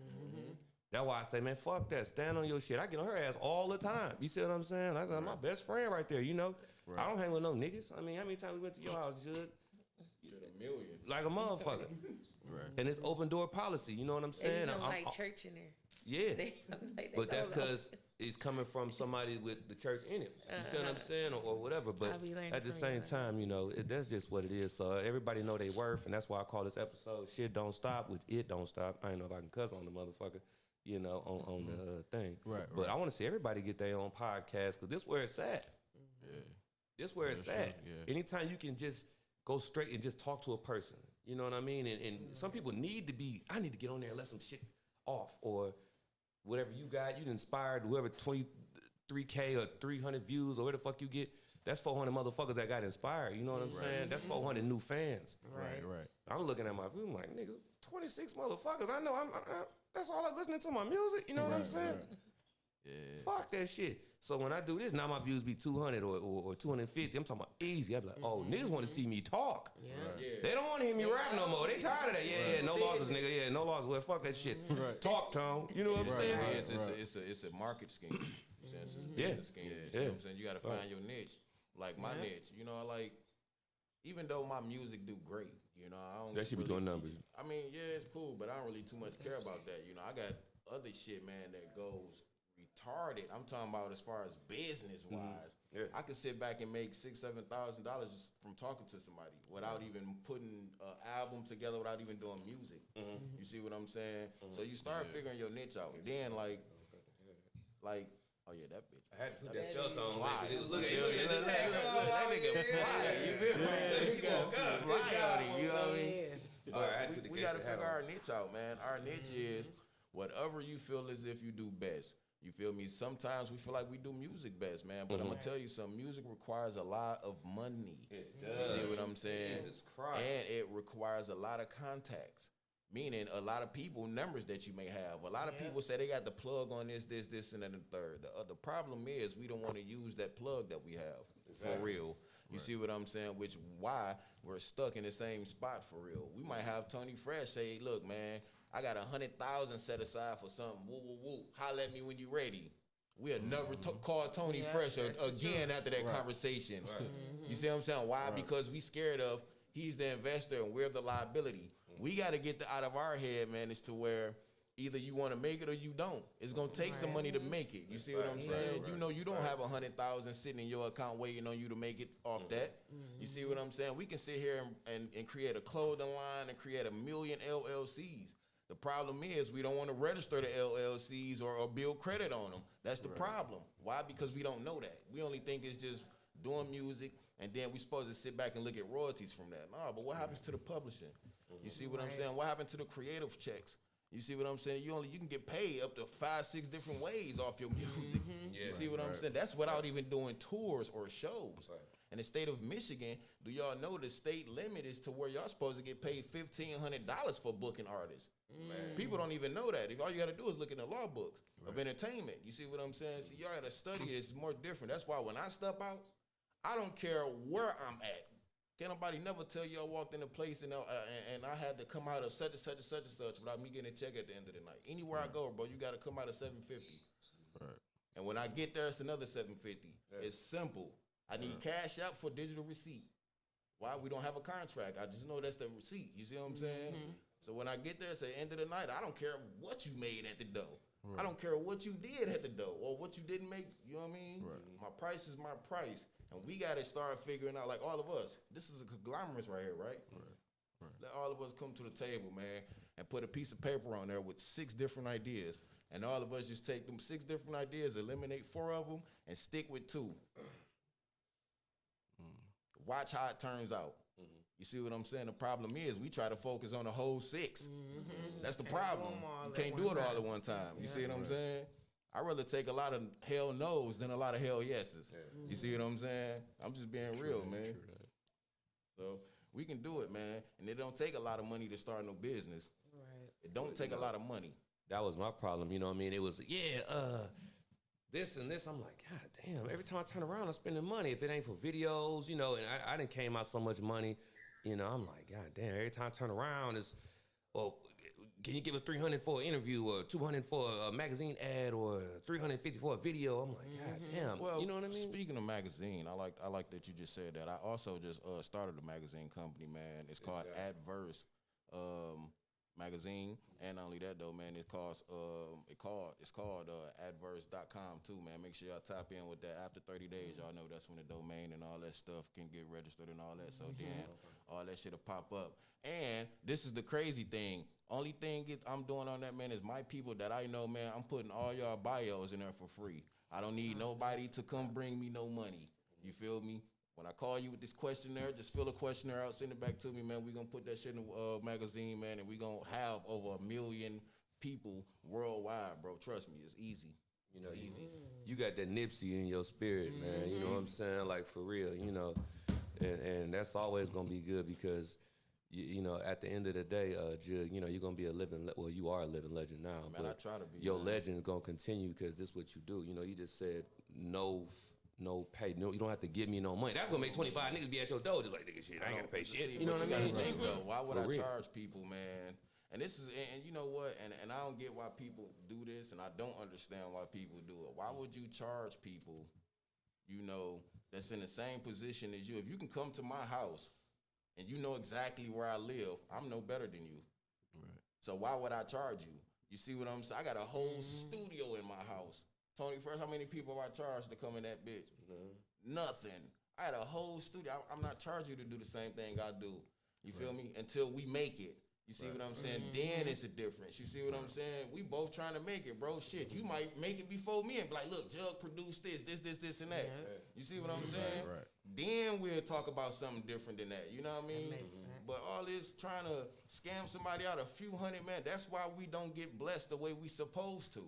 That's why I say, man, fuck that. Stand on your shit. I get on her ass all the time. You see what I'm saying? That's my best friend right there, Right. I don't hang with no niggas. I mean, how many times we went to your house, Jud? A million. Like a motherfucker. Right. And it's open door policy. You know what I'm saying? They don't like church in there. Yeah. But that's go because it's coming from somebody with the church in it. You see what I'm saying? Or whatever. But at the same time, that's just what it is. So everybody know their worth. And that's why I call this episode Shit Don't Stop, which it don't stop. I ain't know if I can cuss on the motherfucker, on the thing. Right. But I want to see everybody get their own podcast, because this where it's at. Yeah. This where it's at. Yeah. Anytime you can just go straight and just talk to a person. You know what I mean? And some people need to be, I need to get on there and let some shit off, or whatever you got, you inspired whoever 23K or 300 views or where the fuck you get. That's 400 motherfuckers that got inspired. You know what I'm saying? That's 400 new fans. Right. I'm looking at my view, I'm like, nigga, 26 motherfuckers. I know that's all I listening to my music. You know what I'm saying? Right. Yeah. Fuck that shit. So when I do this, now my views be 200 or 250. I'm talking about easy. I be like, oh, niggas want to see me talk. Yeah. Right. They don't want to hear me rap no more. They tired of that. Yeah, no losses, nigga. Yeah, no losses. Well, fuck that shit. Right. Talk, Tone. You know what I'm saying? It's a market scheme. It's a business scheme. You see what I'm saying? You got to find your niche. Like my niche, like, even though my music do great, I don't. That should be doing numbers. I mean, yeah, it's cool, but I don't really too much care about that. I got other shit, man, that goes retarded. I'm talking about as far as business wise. Yeah. I could sit back and make $6,000-$7,000 just from talking to somebody without even putting an album together, without even doing music. You see what I'm saying? So you start figuring your niche out. Then like, oh yeah, that bitch. I had to put that shelter on. Fly. Look at That nigga fly. You feel me? Fly on it, you know what I mean? We gotta figure our niche out, man. Our niche is whatever you feel as if you do best. You feel me? Sometimes we feel like we do music best, man. But I'm gonna tell you something. Music requires a lot of money. It does. You see what I'm saying? Jesus Christ. And it requires a lot of contacts. Meaning a lot of people, numbers that you may have. A lot of people say they got the plug on this, and then the third. The problem is we don't want to use that plug that we have for real. You see what I'm saying? Which why we're stuck in the same spot for real. We might have Tony Fresh say, look, man, I got 100,000 set aside for something. Woo, woo, woo. Holla at me when you ready. We'll never call Tony Fresh again after that conversation. You see what I'm saying? Why? Because we scared of he's the investor and we're the liability. We got to get out of our head, man, as to where either you want to make it or you don't. It's going to take some money to make it. You see what I'm saying? You don't have 100,000 sitting in your account waiting on you to make it off that. You see what I'm saying? We can sit here and create a clothing line and create 1 million LLCs. The problem is we don't want to register the LLCs or build credit on them. That's the problem. Why? Because we don't know that. We only think it's just doing music, and then we supposed to sit back and look at royalties from that. No, but what happens to the publishing? You see what I'm saying? What happened to the creative checks? You see what I'm saying? You can get paid up to 5-6 different ways off your music. You see what I'm saying? That's without even doing tours or shows. In the state of Michigan, do y'all know the state limit is to where y'all supposed to get paid $1,500 for booking artists? People don't even know that. If all you got to do is look in the law books of entertainment. You see what I'm saying? See, y'all got to study it. It's more different. That's why when I step out, I don't care where I'm at. Can't nobody never tell you I walked in a place and I had to come out of such and such and such and such without me getting a check at the end of the night. Anywhere I go, bro, you got to come out of $750. Right. And when I get there, it's another $750. It's simple. I need cash out for digital receipt. Why? We don't have a contract. I just know that's the receipt. You see what I'm saying? So when I get there, it's the end of the night. I don't care what you made at the dough. I don't care what you did at the dough or what you didn't make. You know what I mean? My price is my price. And we got to start figuring out, like all of us, this is a conglomerate right here, right? Let all of us come to the table, man, and put a piece of paper on there with 6 different ideas. And all of us just take them 6 different ideas, eliminate 4 of them, and stick with 2. Watch how it turns out. You see what I'm saying? The problem is we try to focus on the whole 6. That's the problem. You can't do it all at one time. You see what I'm saying? I'd rather take a lot of hell no's than a lot of hell yeses. You see what I'm saying? I'm just being real, man. So we can do it, man. And it don't take a lot of money to start no business. It don't take a lot of money. That was my problem, you know what I mean? It was, this and this. I'm like, God damn, every time I turn around, I'm spending money. If it ain't for videos, you know, and I didn't came out so much money, you know, I'm like, God damn, every time I turn around, it's, well, can you give us $300 for an interview or $200 for a magazine ad or $350 for a video? I'm like, God damn, well, you know what I mean? Speaking of magazine, I like that you just said that. I also just started a magazine company, man. It's called Adverse Magazine, and not only that though, man, it's called adverse.com too, man. Make sure y'all tap in with that. After 30 days, y'all know that's when the domain and all that stuff can get registered and all that. So then all that shit'll pop up. And this is the crazy thing. Only thing I'm doing on that, man, is my people that I know, man. I'm putting all y'all bios in there for free. I don't need nobody to come bring me no money. You feel me? When I call you with this questionnaire, just fill a questionnaire out, send it back to me, man. We're going to put that shit in the magazine, man, and we're going to have over 1 million people worldwide, bro. Trust me, it's easy. You know, you got that Nipsey in your spirit, man. You know what I'm saying? Like, for real, you know. And that's always going to be good because, you know, at the end of the day, Jug, you know, you're going to be you are a living legend now. Man, but I try to be. Your legend is going to continue because this is what you do. You know, you just said no pay. No, you don't have to give me no money. That's gonna make 25 niggas be at your door just like, nigga, shit, I ain't gotta pay shit. See, you know what I mean? Think, though, why would I charge people, man? And this is, and you know what? And I don't get why people do this, and I don't understand why people do it. Why would you charge people, you know, that's in the same position as you? If you can come to my house and you know exactly where I live, I'm no better than you. Right. So why would I charge you? You see what I'm saying? I got a whole studio in my house. Tony, first, how many people I charged to come in that bitch? Nothing. I had a whole studio. I'm not charging you to do the same thing I do. You feel me? Until we make it. You see what I'm saying? Then it's a difference. You see what I'm saying? We both trying to make it, bro. Shit, you might make it before me and be like, look, Jug produced this, and that. You see what I'm saying? Right. Then we'll talk about something different than that. You know what I mean? But all this trying to scam somebody out a few hundred, man, that's why we don't get blessed the way we supposed to.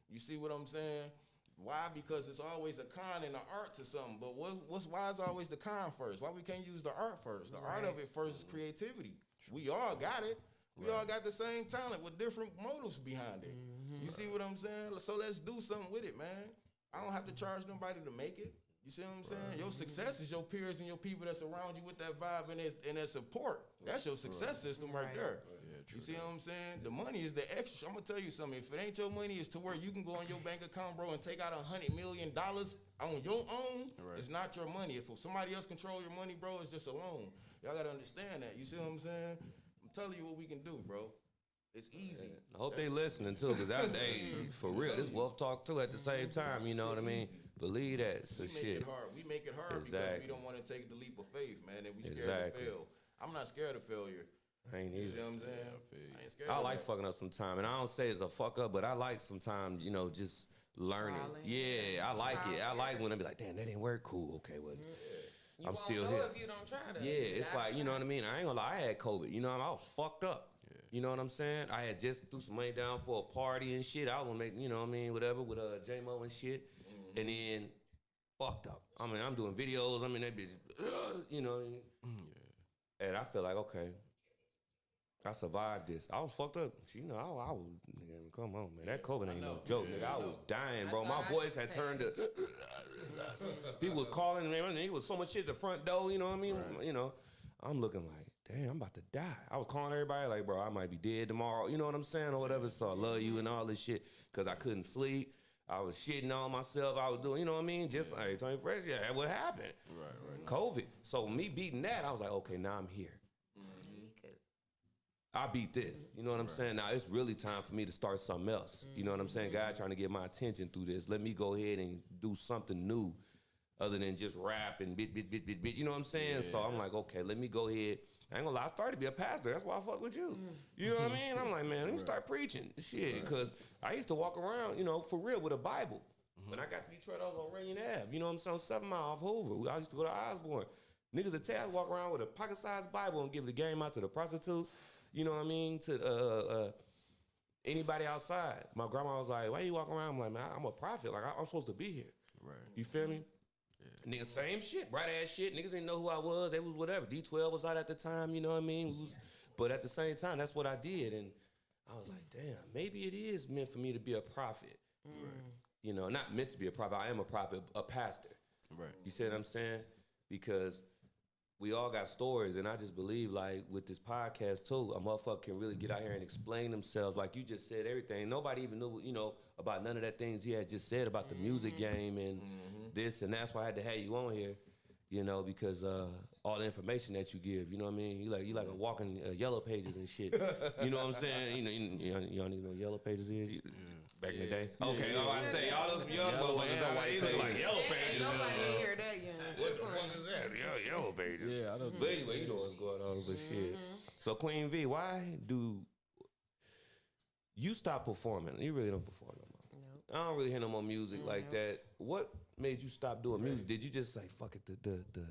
You see what I'm saying? Why? Because it's always a con and an art to something. But why is always the con first? Why we can't use the art first? The art of it first is creativity. We all got it. We all got the same talent with different motives behind it. You see what I'm saying? So let's do something with it, man. I don't have to charge nobody to make it. You see what I'm saying? Your success is your peers and your people that's around you with that vibe and that support. That's your success system right there. You see what I'm saying? The money is the extra. I'm gonna tell you something. If it ain't your money, it's to where you can go on your bank account, bro, and take out $100 million on your own. It's not your money. If somebody else control your money, bro, it's just a loan. Y'all gotta understand that. You see what I'm saying? I'm telling you what we can do, bro. It's easy. I hope they listening too, because that day, for real, this Wolf Talk too at the same time. You know what I mean? Believe that. So shit. We make it hard because we don't want to take the leap of faith, man, and we scared to fail. I'm not scared of failure. I ain't either. You see what I'm saying? I ain't scared. I like fucking up sometimes, and I don't say it's a fuck up, but I like sometimes, you know, just learning. Yeah, I like it. I like when I be like, damn, that didn't work. Cool. Okay, well, I'm still here. If you don't try to. Yeah, it's like, you know what I mean? I ain't gonna lie, I had COVID. You know, I was fucked up. Yeah. You know what I'm saying? I had just threw some money down for a party and shit. I was gonna make, you know what I mean, whatever, with J-Mo and shit. Mm-hmm. And then fucked up. I mean, I'm doing videos. I mean, that bitch, you know what I mean? Yeah. And I feel like, okay, I survived this. I was fucked up. You know, I was, nigga, come on, man. That COVID ain't no joke, nigga. I was dying, bro. My voice had turned to, people was calling, man. There was so much shit at the front door, you know what I mean? Right. You know, I'm looking like, damn, I'm about to die. I was calling everybody like, bro, I might be dead tomorrow. You know what I'm saying? Or whatever. So I love you and all this shit because I couldn't sleep. I was shitting on myself. I was doing, you know what I mean? Just like, Tony Fresh, yeah, what happened? Right. COVID. So me beating that, I was like, okay, now I'm here. I beat this. You know what I'm saying? Now it's really time for me to start something else. You know what I'm saying? God trying to get my attention through this. Let me go ahead and do something new other than just rap and bitch. You know what I'm saying? Yeah. So I'm like, okay, let me go ahead. I ain't gonna lie, I started to be a pastor. That's why I fuck with you. You know what I mean? I'm like, man, let me start preaching shit. Because I used to walk around, you know, for real with a Bible. When I got to Detroit, I was on Rainier Ave. You know what I'm saying? 7 Mile off Hoover. I used to go to Osborne. Niggas would tell I walk around with a pocket-sized Bible and give the game out to the prostitutes. You know what I mean? To anybody outside. My grandma was like, why you walking around? I'm like, man, I'm a prophet. Like, I'm supposed to be here. Right. You feel me? Yeah. Nigga, same shit. Bright ass shit. Niggas didn't know who I was. They was whatever. D12 was out at the time, you know what I mean? But at the same time, that's what I did. And I was like, damn, maybe it is meant for me to be a prophet. Right. You know, not meant to be a prophet. I am a prophet, a pastor. Right. You see what I'm saying? Because we all got stories, and I just believe, like, with this podcast, too, a motherfucker can really get out here and explain themselves. Like you just said everything. Nobody even knew, you know, about none of that things he had just said about the music game and this, and that's why I had to have you on here, you know, because all the information that you give, you know what I mean? You like a walking Yellow Pages and shit. You know what I'm saying? You don't even know what Yellow Pages is? Back in the day? Okay, I say, all those young motherfuckers look like Yellow Pages. Ain't nobody hear that yet. What the fuck is that? Yellow Pages. Yeah, I know. But anyway, you know what's going on, but shit. So Queen V, why do you stop performing? You really don't perform no more. No. I don't really hear no more music like that. What made you stop doing music? Did you just say, fuck it, the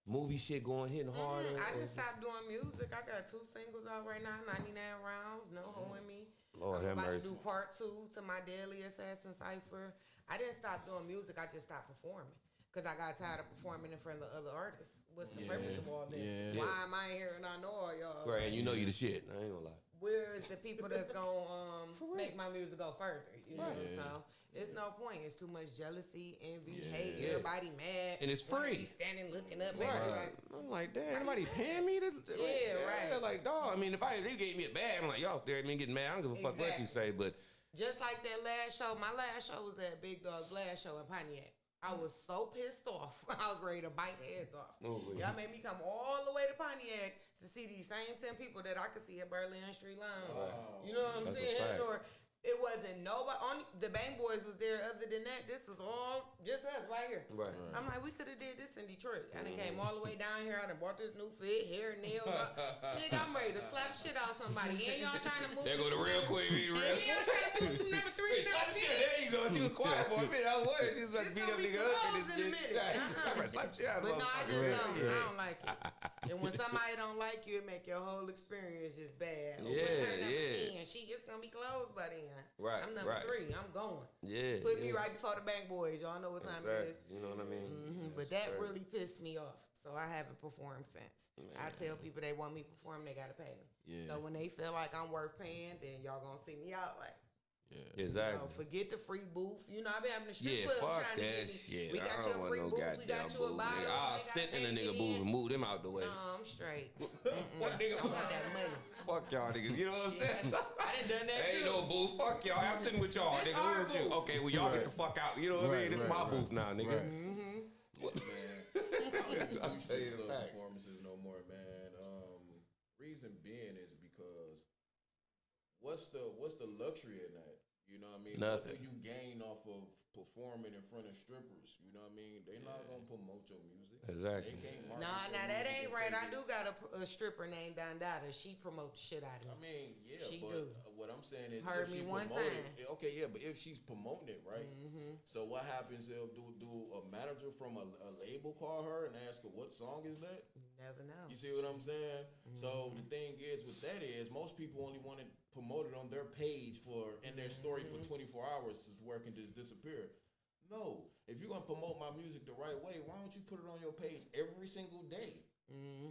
movie shit hitting harder? I just stopped doing music. I got 2 singles out right now, 99 rounds, No Hoeing Me. Lord have mercy. I'm about to do part 2 to my Daily Assassin Cypher. I didn't stop doing music. I just stopped performing because I got tired of performing in front of other artists. What's the purpose of all this? Yeah. Why am I here and I know all y'all? Right, and you know you the shit. I ain't gonna lie. Where is the people that's gonna make my music go further? You know, so it's no point. It's too much jealousy, envy, hate. Everybody mad, and it's free. Standing looking up at me like, I'm like, damn, anybody paying me to? Right. Like, dog. I mean, if they gave me a bag, I'm like, y'all stare at me and getting mad. I don't give a fuck what you say, but just like that last show. My last show was that Big Dog Blast show in Pontiac. I was so pissed off. I was ready to bite heads off. Y'all made me come all the way to Pontiac to see these same 10 people that I could see at Berlin Street Lounge. You know what I'm saying? Or it wasn't nobody. Only the Bang Boys was there. Other than that, this was all just us right here. Right. I'm like, we could have did this in Detroit. I done came all the way down here. I done bought this new fit, hair, nails. Nigga, I'm ready to slap shit out somebody. And y'all trying to move. There go the real Queen V. Y'all trying to do number 3. Slap shit. There you go. She was quiet for a minute. I was worried. She was about to beat up nigga up in this shit. Slap shit out. But no, I just don't. I don't like it. And when somebody don't like you, it make your whole experience just bad. And she just gonna be closed by then. Right. I'm number 3. I'm going. Yeah. Put me right before the Bank Boys. Y'all know what time it is. You know what I mean? But that really pissed me off. So I haven't performed since. I tell people they want me to perform, they gotta pay me. Yeah. So when they feel like I'm worth paying, then y'all gonna see me out like. Yeah. Exactly. You know, forget the free booth. You know, I been having the strip club trying to get me. Shit. We got your free booth. We got you a bottle. I'll sit in a nigga booth and move them out the way. No, I'm straight. What nigga? I want that money. Fuck y'all niggas. You know what I'm saying? I done that Ain't no booth. Fuck y'all. I'm sitting with y'all, nigga. Who is you? Okay, well y'all get the fuck out. You know what I mean? This is my booth now, nigga. What man? I don't do performances no more, man. Reason being is because what's the luxury in that? You know what I mean? Nothing. What do you gain off of performing in front of strippers? You know what I mean? They're not gonna promote your music. Exactly. They can't market Nah, your that music ain't and right. take I it. do got a stripper named Dondada. She promotes the shit out of me. I mean, yeah, She but do. What I'm saying is, Heard if me she one promoted, time. okay, yeah, but if she's promoting it, right? So what happens if do a manager from a label call her and ask her what song is that? You never know. You see what I'm saying? So the thing is with that is most people only want it promoted on their page for in their story for 24 hours to where it can just disappear. No, if you're gonna promote my music the right way, why don't you put it on your page every single day?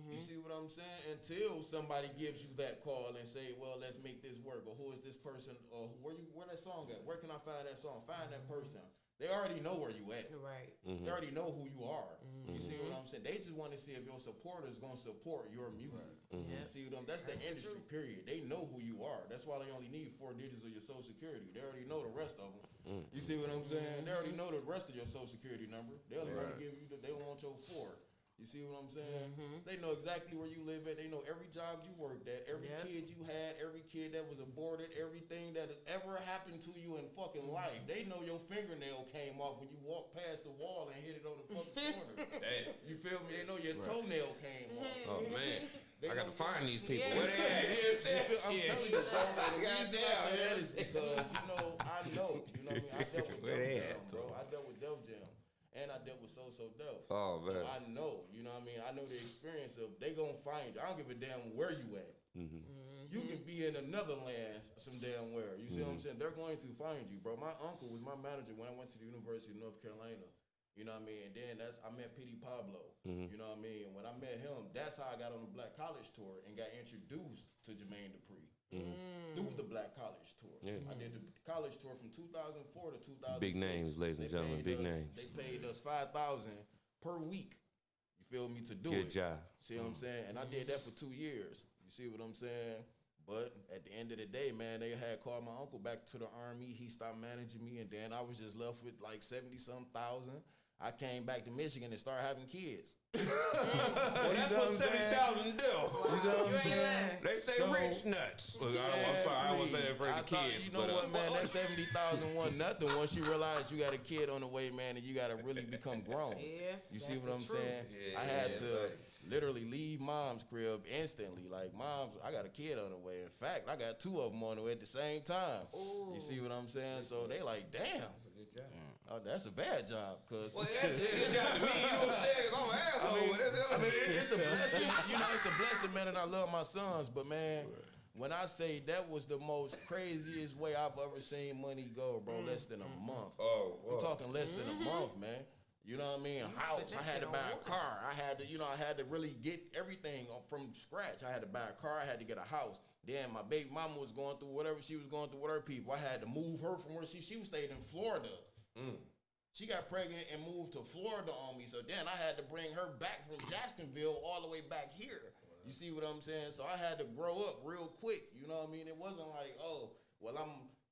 You see what I'm saying? Until somebody gives you that call and say, "Well, let's make this work," or "Who is this person?" or "Where that song at? Where can I find that song?" Find that person. They already know where you at. Right. They already know who you are. You see what I'm saying? They just want to see if your supporters gonna support your music. You see what I'm? That's the industry. Period. They know who you are. That's why they only need 4 digits of your social security. They already know the rest of them. You see what I'm saying? They already know the rest of your social security number. They only want to give you. They don't want your 4. You see what I'm saying? They know exactly where you live at. They know every job you worked at, every kid you had, every kid that was aborted, everything that has ever happened to you in fucking life. They know your fingernail came off when you walked past the wall and hit it on the fucking corner. Damn. You feel me? They know your toenail came off. Oh man, They I got to know- find these people. Yeah. Where they at? Here's that I'm shit. telling you, bro. And the reason I Goddamn, say that man. is because, I know. You know what I mean? I dealt with Where Def they Jam, at, bro. I dealt with Def Jam. And I dealt with So Def. Oh, So man. I know, you know what I mean? I know the experience of they gonna find you. I don't give a damn where you at. You can be in another land some damn where. You see what I'm saying? They're going to find you, bro. My uncle was my manager when I went to the University of North Carolina. You know what I mean? And then I met P.D. Pablo. You know what I mean? And when I met him, that's how I got on the Black College Tour and got introduced to Jermaine Dupri. Through the Black College Tour. I did the college tour from 2004 to 2006. Big names, ladies and They gentlemen, paid big us- names. They paid us $5,000 per week. You feel me? To do Good it. job. See what I'm saying? And I did that for 2 years. You see what I'm saying? But at the end of the day, man, they had called my uncle back to the Army. He stopped managing me, and then I was just left with like 70-some thousand. I came back to Michigan and started having kids. Well, that's what 70,000 do. You know what I'm saying? They say So- rich nuts. Look, I'm sorry, I won't say that for I the thought, kids. you know but, what, man? That 70,000 wasn't nothing once you realize you got a kid on the way, man, and you got to really become grown. Yeah, You see that's what the I'm truth. saying? Yeah, I had yeah, to literally leave mom's crib instantly. Like, mom's, I got a kid on the way. In fact, I got 2 of them on the way at the same time. You see what I'm saying? So they like, damn. good job. Oh, that's a bad job, cause Well, that's a good job to me. You know what I'm saying? 'Cause I'm an asshole. but that's I mean, it's a blessing. You know, it's a blessing, man, and I love my sons. But man, when I say that was the most craziest way I've ever seen money go, bro, less than a month. Oh, I'm talking less than a month, man. You know what I mean? House. I had to buy a car. I had to really get everything from scratch. I had to buy a car. I had to get a house. Then my baby mama was going through whatever she was going through with her people. I had to move her from where she was staying in Florida. She got pregnant and moved to Florida on me. So then I had to bring her back from Jacksonville all the way back here. You see what I'm saying? So I had to grow up real quick. You know what I mean? It wasn't like, oh, well,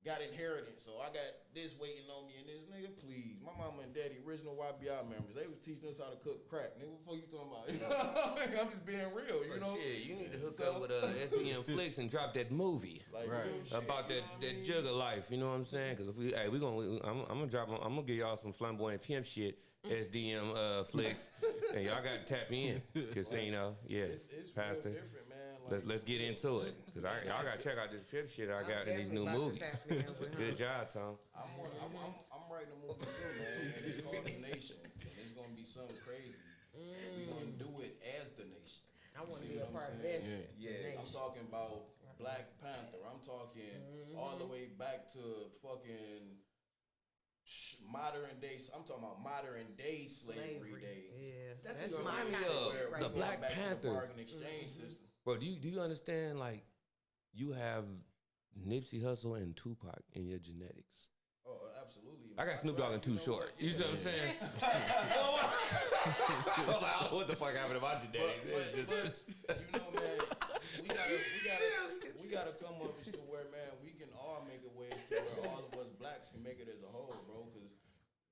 got inheritance, so I got this waiting on me and this. Nigga, please. My mama and daddy, original YBI members, they was teaching us how to cook crack. Nigga, what the fuck you talking about? You know what I mean? I'm just being real, So you know? shit, you need to hook up with SDM Flicks and drop that movie. Like, Right. real shit, About you that know what I mean? jugger life, you know what I'm saying? Because if I'm gonna give y'all some flamboyant pimp shit, SDM Flicks, and y'all got to tap in, casino, It's pastor. real different, man. Let's get into it, because y'all got to check out this pimp shit I got in these new movies. Good job, Tom. I'm writing a movie too, man, and it's called The Nation. And it's gonna be something crazy. And we gonna do it as the nation. I want to See be a what I'm part of saying? that. Yeah. I'm talking about Black Panther. I'm talking all the way back to fucking modern day. I'm talking about modern day slavery days. Yeah, That's that's what my remind me kind of of shit right the there. Black back to the Panthers. bargain exchange system. Bro, do you understand, like, you have Nipsey Hussle and Tupac in your genetics? Oh, absolutely. I got Snoop Dogg and Too Short. You see what I'm saying? What the fuck happened to my genetics? It's just- But, you know, man, we gotta come up to where, man, we can all make a way to where all of us blacks can make it as a whole, bro. Because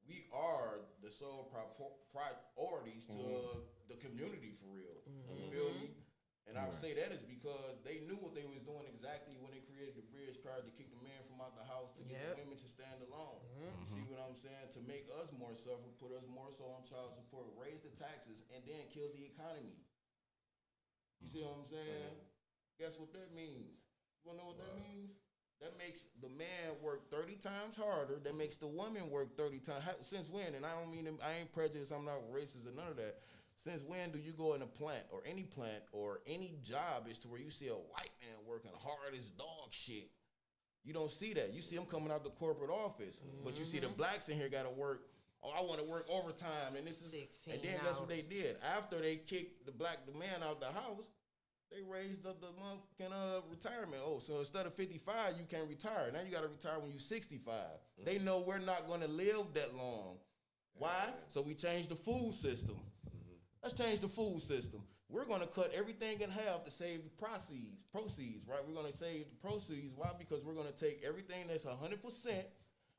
we are the sole priorities to the community for real. You feel me? And I say that is because they knew what they was doing exactly when they created the bridge card to kick the man from out the house to get the women to stand alone. You see what what I'm saying, to make us more suffer, put us more so on child support, raise the taxes, and then kill the economy. You see what I'm saying? Guess what that means? You wanna know what that means? That makes the man work 30 times harder. That makes the woman work 30 times. Since when? And I don't mean, I ain't prejudiced, I'm not racist or none of that. Since when do you go in a plant or any job is to where you see a white man working hard as dog shit? You don't see that. You see them coming out the corporate office. But you see the blacks in here got to work. Oh, I want to work overtime. And this is, 16 and then that's what they did. After they kicked the man out the house, they raised up the motherfucking retirement. Oh, so instead of 55, you can retire. Now you got to retire when you're 65. They know we're not going to live that long. Why? So we changed the food system. Let's change the food system. We're going to cut everything in half to save the proceeds, right? We're going to save the proceeds. Why? Because we're going to take everything that's 100%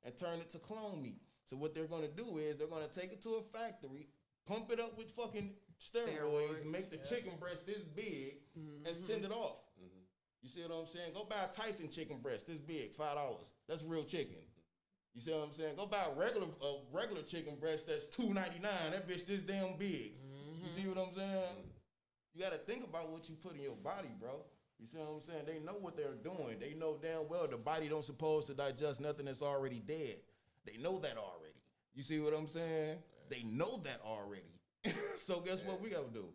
and turn it to clone meat. So what they're going to do is they're going to take it to a factory, pump it up with fucking steroids and make the chicken breast this big and send it off. You see what I'm saying? Go buy a Tyson chicken breast this big, $5. That's real chicken. You see what I'm saying? Go buy a regular chicken breast that's $2.99. That bitch this damn big. You see what I'm saying? You got to think about what you put in your body, bro. You see what I'm saying? They know what they're doing. They know damn well the body don't supposed to digest nothing that's already dead. They know that already. You see what I'm saying? They know that already. So guess what we got to do?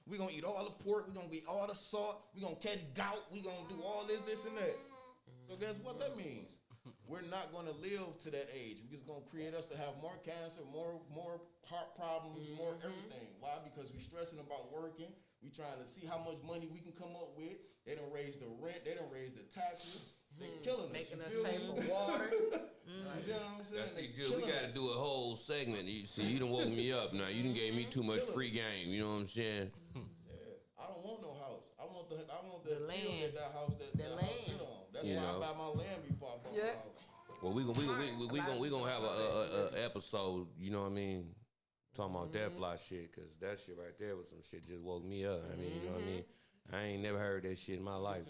We're going to eat all the pork. We're going to eat all the salt. We're going to catch gout. We're going to do all this, and that. So guess what that means? We're not going to live to that age. It's going to create us to have more cancer, more heart problems, more everything. Why? Because we're stressing about working. We trying to see how much money we can come up with. They done raise the rent. They done raise the taxes. They killing us. Making us pay for water. You see what I'm saying? Now, see, Jill, we got to do a whole segment. You see, you done woke me up now. You done gave me too much free game. You know what I'm saying? Yeah. I don't want no house. I want the land. that house sit on. That's why I buy my land before I bought my house. Well, we gonna have a episode. You know what I mean? Talking about that fly shit, cause that shit right there was some shit just woke me up. I mean, you know what I mean? I ain't never heard that shit in my life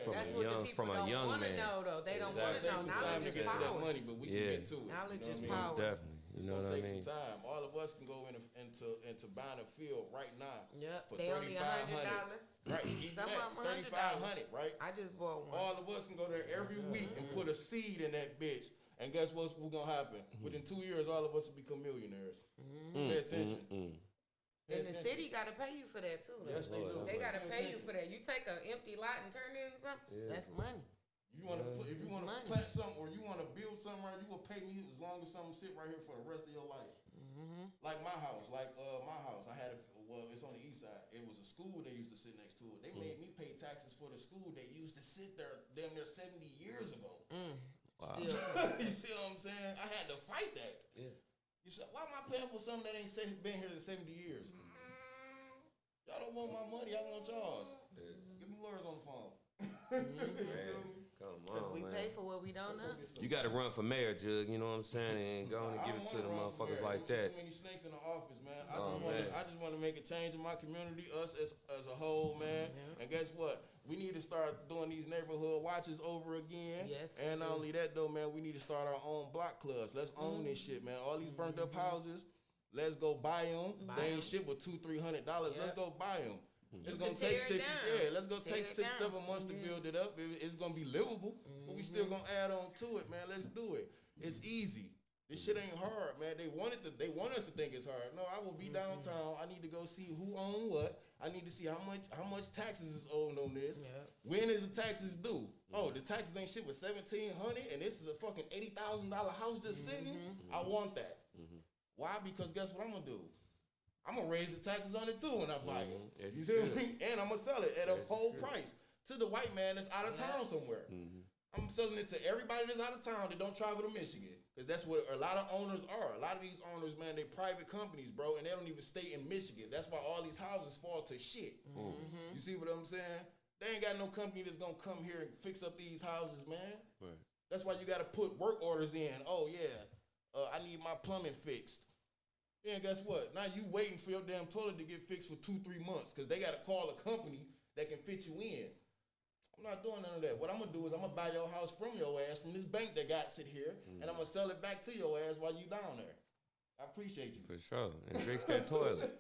from a young man. Know, though. They don't want to know. Knowledge is power. That money, but we can get to it. Knowledge is power. Definitely. You know what I mean? Take some time. All of us can go into buying a field right now. Yep. For they only $100. Right. Some of them $3,500, right? I just bought one. All of us can go there every week and put a seed in that bitch. And guess what's gonna happen? Within 2 years, all of us will become millionaires. Pay attention. And the city got to pay you for that too. Yes, they do. They got to pay you for that. You take an empty lot and turn it into something. That's money. You want to if you want to plant something or you want to build something right, you will pay me as long as something sit right here for the rest of your life. Like my house, I had it's on the east side. It was a school they used to sit next to it. They made me pay taxes for the school they used to sit there damn near 70 years ago. Wow. You see what I'm saying? I had to fight that. Yeah. You said, why am I paying for something that ain't been here in 70 years? Y'all don't want my money. I want y'all's. Yeah. Get them lawyers on the phone. Come on, we pay for what we don't know. You got to run for mayor, Jug. You know what I'm saying? And go on and give it to the motherfuckers like that. Too many snakes in the office, man. I just want to make a change in my community, us as a whole, man. And guess what? We need to start doing these neighborhood watches over again. Yes. And not only that, though, man, we need to start our own block clubs. Let's own this shit, man. All these burnt up houses, let's go buy them. They ain't shit with $200-300. Let's go buy them. It's gonna take let's go take 6-7 months to build it up. It's gonna be livable, but we still gonna add on to it, man. Let's do it. It's easy. This shit ain't hard, man. They want us to think it's hard. No, I will be downtown. I need to go see who own what. I need to see how much taxes is owed on this. When is the taxes due? Oh, the taxes ain't shit with $1,700, and this is a fucking $80,000 house just sitting. I want that. Why? Because guess what I'm gonna do? I'm gonna raise the taxes on it too when I buy it. You see what I mean? And I'm gonna sell it at a whole price to the white man that's out of town somewhere. I'm selling it to everybody that's out of town that don't travel to Michigan. Because that's what a lot of owners are. A lot of these owners, man, they private companies, bro, and they don't even stay in Michigan. That's why all these houses fall to shit. You see what I'm saying? They ain't got no company that's gonna come here and fix up these houses, man. Right. That's why you gotta put work orders in. Oh yeah, I need my plumbing fixed. Then guess what? Now you waiting for your damn toilet to get fixed for 2-3 months because they got to call a company that can fit you in. I'm not doing none of that. What I'm gonna do is I'm gonna buy your house from your ass, from this bank that got sit here, and I'm gonna sell it back to your ass while you down there. I appreciate you. For sure. And fix that toilet.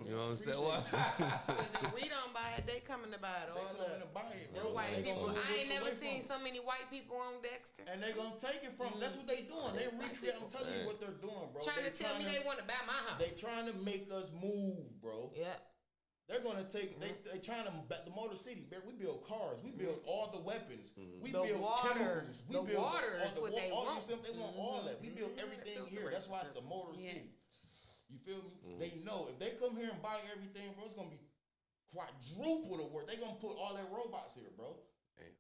You know what I'm saying? If we don't buy it, they coming to buy it. They All coming up. to buy it, The bro. white They people. gonna move I ain't us never away seen from so many white people on Dexter. And they gonna take it from. That's what they doing. They recreate. I'm telling you what they're doing, bro. Trying to tell me they want to buy my house. They trying to make us move, bro. Yep. They're gonna take. They trying to back the Motor City. We build cars. We build all the weapons. We The build water. chemicals. We The build water is all what they all want. They want all that. We build everything here. That's why it's the Motor Yeah. City. You feel me? They know if they come here and buy everything, bro, it's gonna be quadruple the work. They gonna put all their robots here, bro.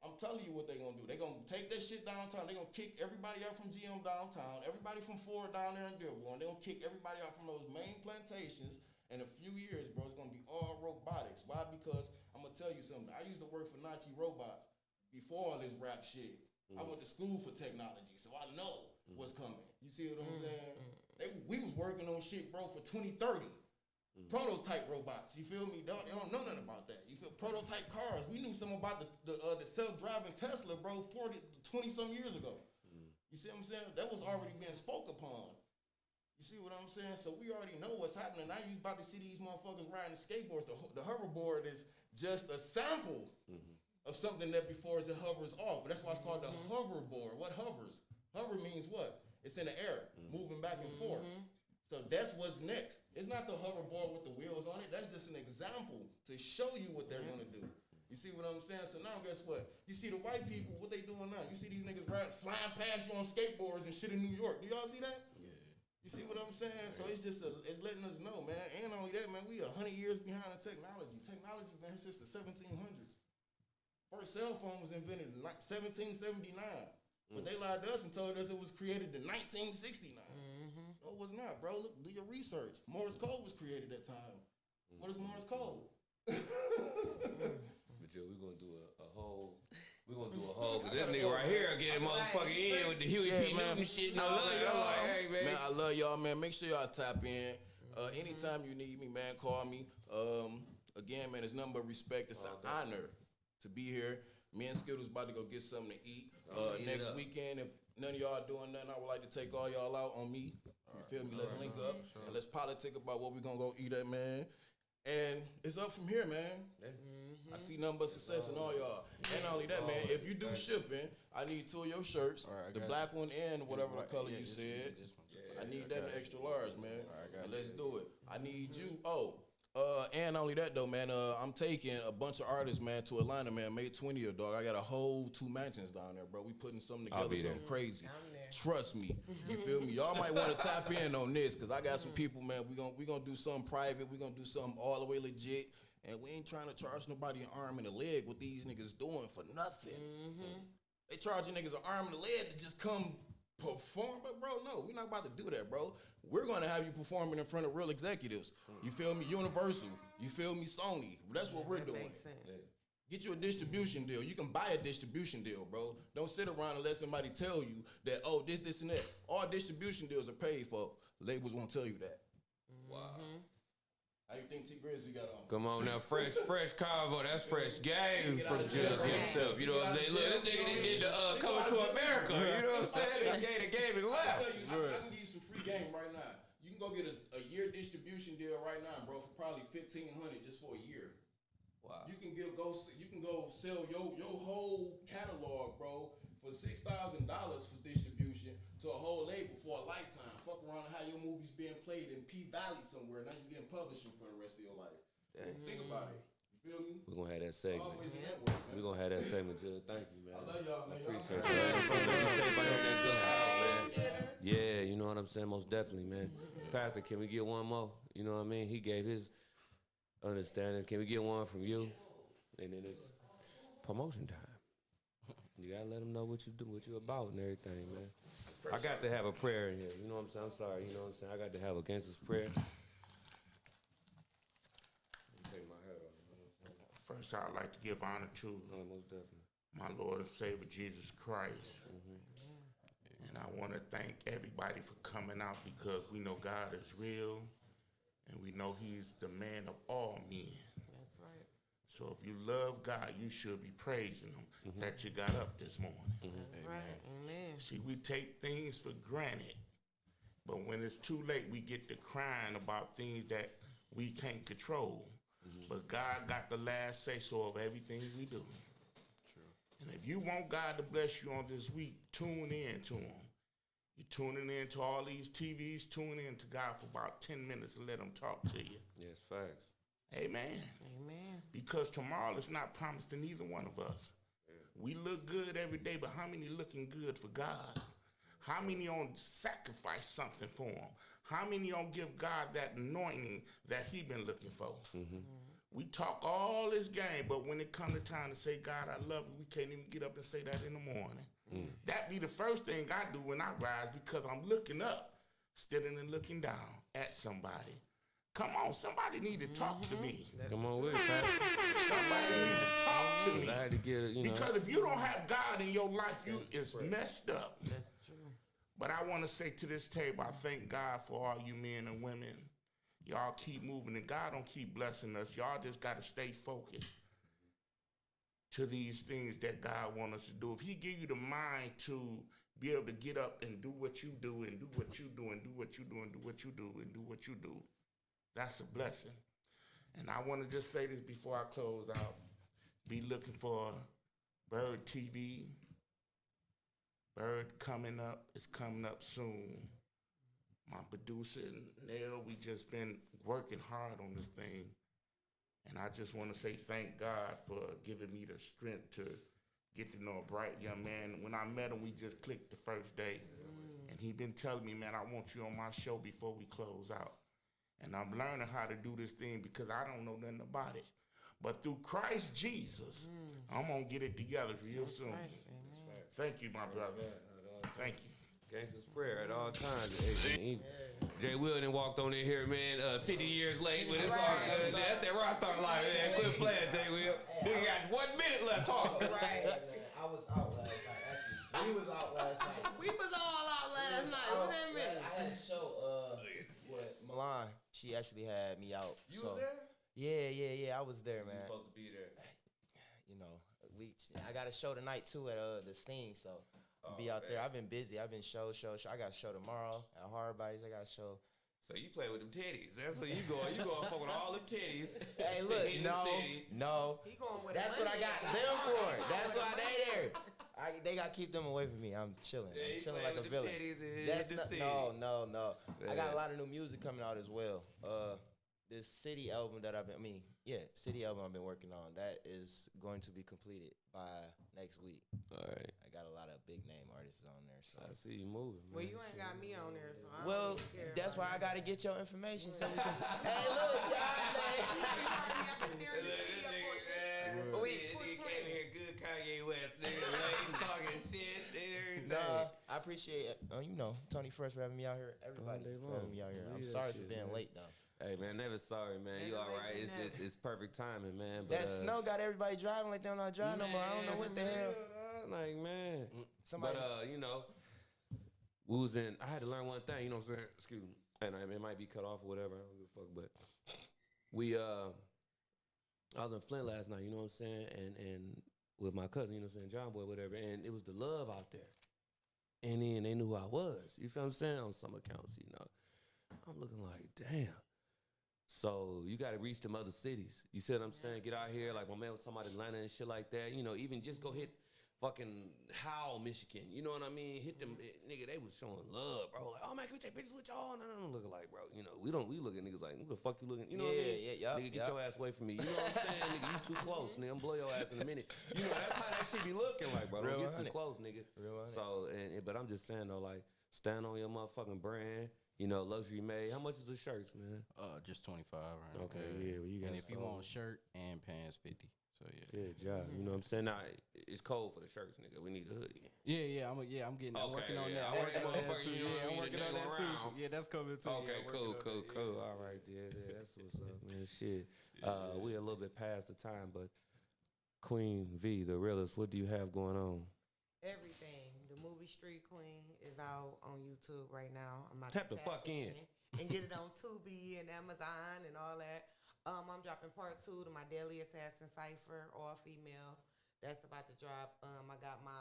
I'm telling you what they gonna do. They gonna take that shit downtown. They gonna kick everybody out from GM downtown. Everybody from Ford down there in Dearborn. They gonna kick everybody out from those main plantations. In a few years, bro, it's gonna be all robotics. Why? Because I'm gonna tell you something. I used to work for Nachi Robots before all this rap shit. I went to school for technology, so I know what's coming. You see what I'm saying? We was working on shit, bro, for 2030. Prototype robots. You feel me? They don't know nothing about that. You feel prototype cars. We knew something about the self-driving Tesla, bro, 20 some years ago. You see what I'm saying? That was already being spoke upon. You see what I'm saying? So we already know what's happening. Now you about to see these motherfuckers riding skateboards. The hoverboard is just a sample of something that before it hovers off. But that's why it's called the hoverboard. What hovers? Hover means what? It's in the air, moving back and forth. So that's what's next. It's not the hoverboard with the wheels on it. That's just an example to show you what they're gonna do. You see what I'm saying? So now guess what? You see the white people, what they doing now? You see these niggas flying past you on skateboards and shit in New York. Do y'all see that? Yeah. You see what I'm saying? So it's just it's letting us know, man. And only that, man, we 100 years behind the technology. Technology been here since the 1700s. First cell phone was invented in 1779. But they lied to us and told us it was created in 1969. No, it was not, bro. Look, do your research. Morse code was created that time. What is Morse code? But Joe, we're gonna do a whole. But this nigga right here getting motherfucking in with the Huey P. Newton shit. And all that. I'm like, hey man, I love y'all, man. Make sure y'all tap in. Anytime you need me, man, call me. Again, man, it's nothing but respect. It's an honor to be here. Me and Skittles about to go get something to eat. Next weekend, if none of y'all doing nothing, I would like to take all y'all out on me. You feel me? Let's link up and let's politic about what we gonna go eat at, man. And it's up from here, man. I see nothing but success in all y'all. And not only that, man, if you do shipping, I need 2 of your shirts, the black one and whatever the color you said. I need that in extra large, man. And let's do it. I need you. And not only that though, man, I'm taking a bunch of artists, man, to Atlanta, man. May 20th, dog. I got a whole 2 mansions down there, bro. We putting something together, something crazy. Trust me. You feel me? Y'all might want to tap in on this, cause I got some people, man. We gonna do something private. We gonna do something all the way legit. And we ain't trying to charge nobody an arm and a leg what these niggas doing for nothing. They charging niggas an arm and a leg to just come perform, but bro, no, we're not about to do that, bro. We're gonna have you performing in front of real executives. You feel me? Universal. You feel me? Sony. That's what we're doing. Makes sense. Get you a distribution deal. You can buy a distribution deal, bro. Don't sit around and let somebody tell you that, oh, this, and that. All distribution deals are paid for. Labels won't tell you that. Wow. How you think T Grizzly got on? Come on now, fresh Convo. That's fresh game from Jug himself. You know what I'm saying? Look, this nigga did the Coming to America. You know what I'm saying? He gave it left. I can give you some free game right now. You can go get a year distribution deal right now, bro, for probably $1,500 just for a year. Wow. You can go sell your whole catalog, bro, for $6,000 for distribution to a whole label for a lifetime. Fuck around and how your movie's being played in P Valley somewhere. Now you're getting publishing for the rest of your life. Think about it. You feel me? We're gonna have that segment. Always a network, man. We're gonna have that segment, Jug. Thank you, man. I love y'all, man. Appreciate you. Yeah, you know what I'm saying? Most definitely, man. Pastor, can we get one more? You know what I mean? He gave his understandings. Can we get one from you? And then it's promotion time. You gotta let them know what you do, what you about and everything, man. I got to have a prayer in here. You know what I'm saying? I'm sorry. You know what I'm saying? I got to have a gangster's prayer. Take my hat off. You know what I'm saying? First, I'd like to give honor to Most definitely. my Lord and Savior Jesus Christ. And I want to thank everybody for coming out because we know God is real and we know He's the man of all men. That's right. So if you love God, you should be praising him that you got up this morning. That's right. Amen. See, we take things for granted, but when it's too late, we get to crying about things that we can't control. But God got the last say-so of everything we do. True. And if you want God to bless you on this week, tune in to him. You're tuning in to all these TVs, tune in to God for about 10 minutes and let him talk to you. Yes, facts. Amen. Amen. Because tomorrow is not promised to neither one of us. We look good every day, but how many looking good for God? How many on sacrifice something for him? How many on give God that anointing that he been looking for? We talk all this game, but when it come to time to say, God, I love you, we can't even get up and say that in the morning. That be the first thing I do when I rise, because I'm looking up instead of looking down at somebody. Come on, somebody need to talk to me. Come on with it, Pastor. Somebody need to talk to me. I had to get it, Because if you don't have God in your life, you is messed up. That's true. But I want to say to this table, I thank God for all you men and women. Y'all keep moving, and God don't keep blessing us. Y'all just got to stay focused to these things that God wants us to do. If he give you the mind to be able to get up and do what you do and do what you do and do what you do and do what you do and do what you do, that's a blessing. And I want to just say this before I close out. Be looking for Bird TV. Bird coming up. It's coming up soon. My producer, Nell, we just been working hard on this thing. And I just want to say thank God for giving me the strength to get to know a bright young man. When I met him, we just clicked the first day. And he been telling me, man, I want you on my show before we close out. And I'm learning how to do this thing because I don't know nothing about it. But through Christ Jesus, I'm going to get it together real soon. Right. Thank you, my brother. Thank you. Gangsta's prayer at all times. Jay Will done walked on in here, man, 50 years late, but it's all good. That's that rock star life, man. Quit playing, Jay Will. You got 1 minute left talking. Right. I was out last night, actually. We was out last night. We was all out last night. What that mean? I had a show with Milan. She actually had me out. You was there? Yeah. I was there, man. You supposed to be there. You know, I got a show tonight too at the Sting, so I'll be out there. I've been busy. I've been show. I got a show tomorrow at Hard Bodies. I got a show. So you play with them titties. That's where you going. You going to fuck with all them titties. Hey, look, in the city. no. He going with That's what I got them for. That's why they there. They got to keep them away from me. I'm chilling. Yeah, I'm chilling like a villain. No. I got a lot of new music coming out as well. This City album that City album I've been working on, that is going to be completed by next week. All right. I got a lot of big name artists on there. So I see you moving, man. Well, you ain't got me on there, so I well, don't even care. that's why I about got to get your information so we can. Hey, look, y'all, He came here good Kanye West, nigga. Like, talking shit and everything. Nah, I appreciate it. You know, Tony Fresh for having me out here. Everybody day for having me out here. I'm Believe sorry that for shit, being man. late though. Hey, man, never sorry, man. You Never all right? late, It's never. it's perfect timing, man. But, That snow got everybody driving like they don't know how to drive no more. I don't know what the hell. Like, man. Somebody. But, you know, I had to learn one thing, you know what I'm saying? Excuse me. And it might be cut off or whatever. I don't give a fuck. But I was in Flint last night, you know what I'm saying? And with my cousin, you know what I'm saying? John Boy, whatever. And it was the love out there. And then they knew who I was. You feel what I'm saying? On some accounts, you know. I'm looking like, damn. So you got to reach them other cities. You see what I'm saying? Get out here. Like my man was talking about Atlanta and shit like that. You know, even just go hit fucking Howell, Michigan. You know what I mean? Hit them, nigga, they was showing love, bro. Like, oh man, can we take pictures with y'all? No, looking like, bro. You know, we look at niggas like, who the fuck you looking? You know what I mean? Nigga, get your ass away from me. You know what I'm saying? Nigga, you too close, nigga. I'm blow your ass in a minute. You know, that's how that shit be looking like, bro. Don't Real get too close, nigga. Real So, but I'm just saying though, like, stand on your motherfucking brand. You know, luxury made. How much is the shirts, man? Just 25 right now. Okay, yeah. Well, you got And if you want shirt and pants, 50. So yeah. Good job. You know what I'm saying? Now, it's cold for the shirts, nigga. We need a hoodie. I'm getting. I'm working on that. I I'm working on that motherfucker, too. you know what I I'm mean, working the on that nigga too. around. Yeah, that's coming too. Okay, Yeah, cool. All right, yeah, that's what's up, man. Shit. We a little bit past the time, but Queen V, the realest, what do you have going on? everything. The movie Street Queen is out on YouTube right now. I'm about Tap to the fuck in. and get it on Tubi and Amazon and all that. I'm I'm dropping part 2 to my Deadly Assassin Cypher, all female. That's about to drop. I got my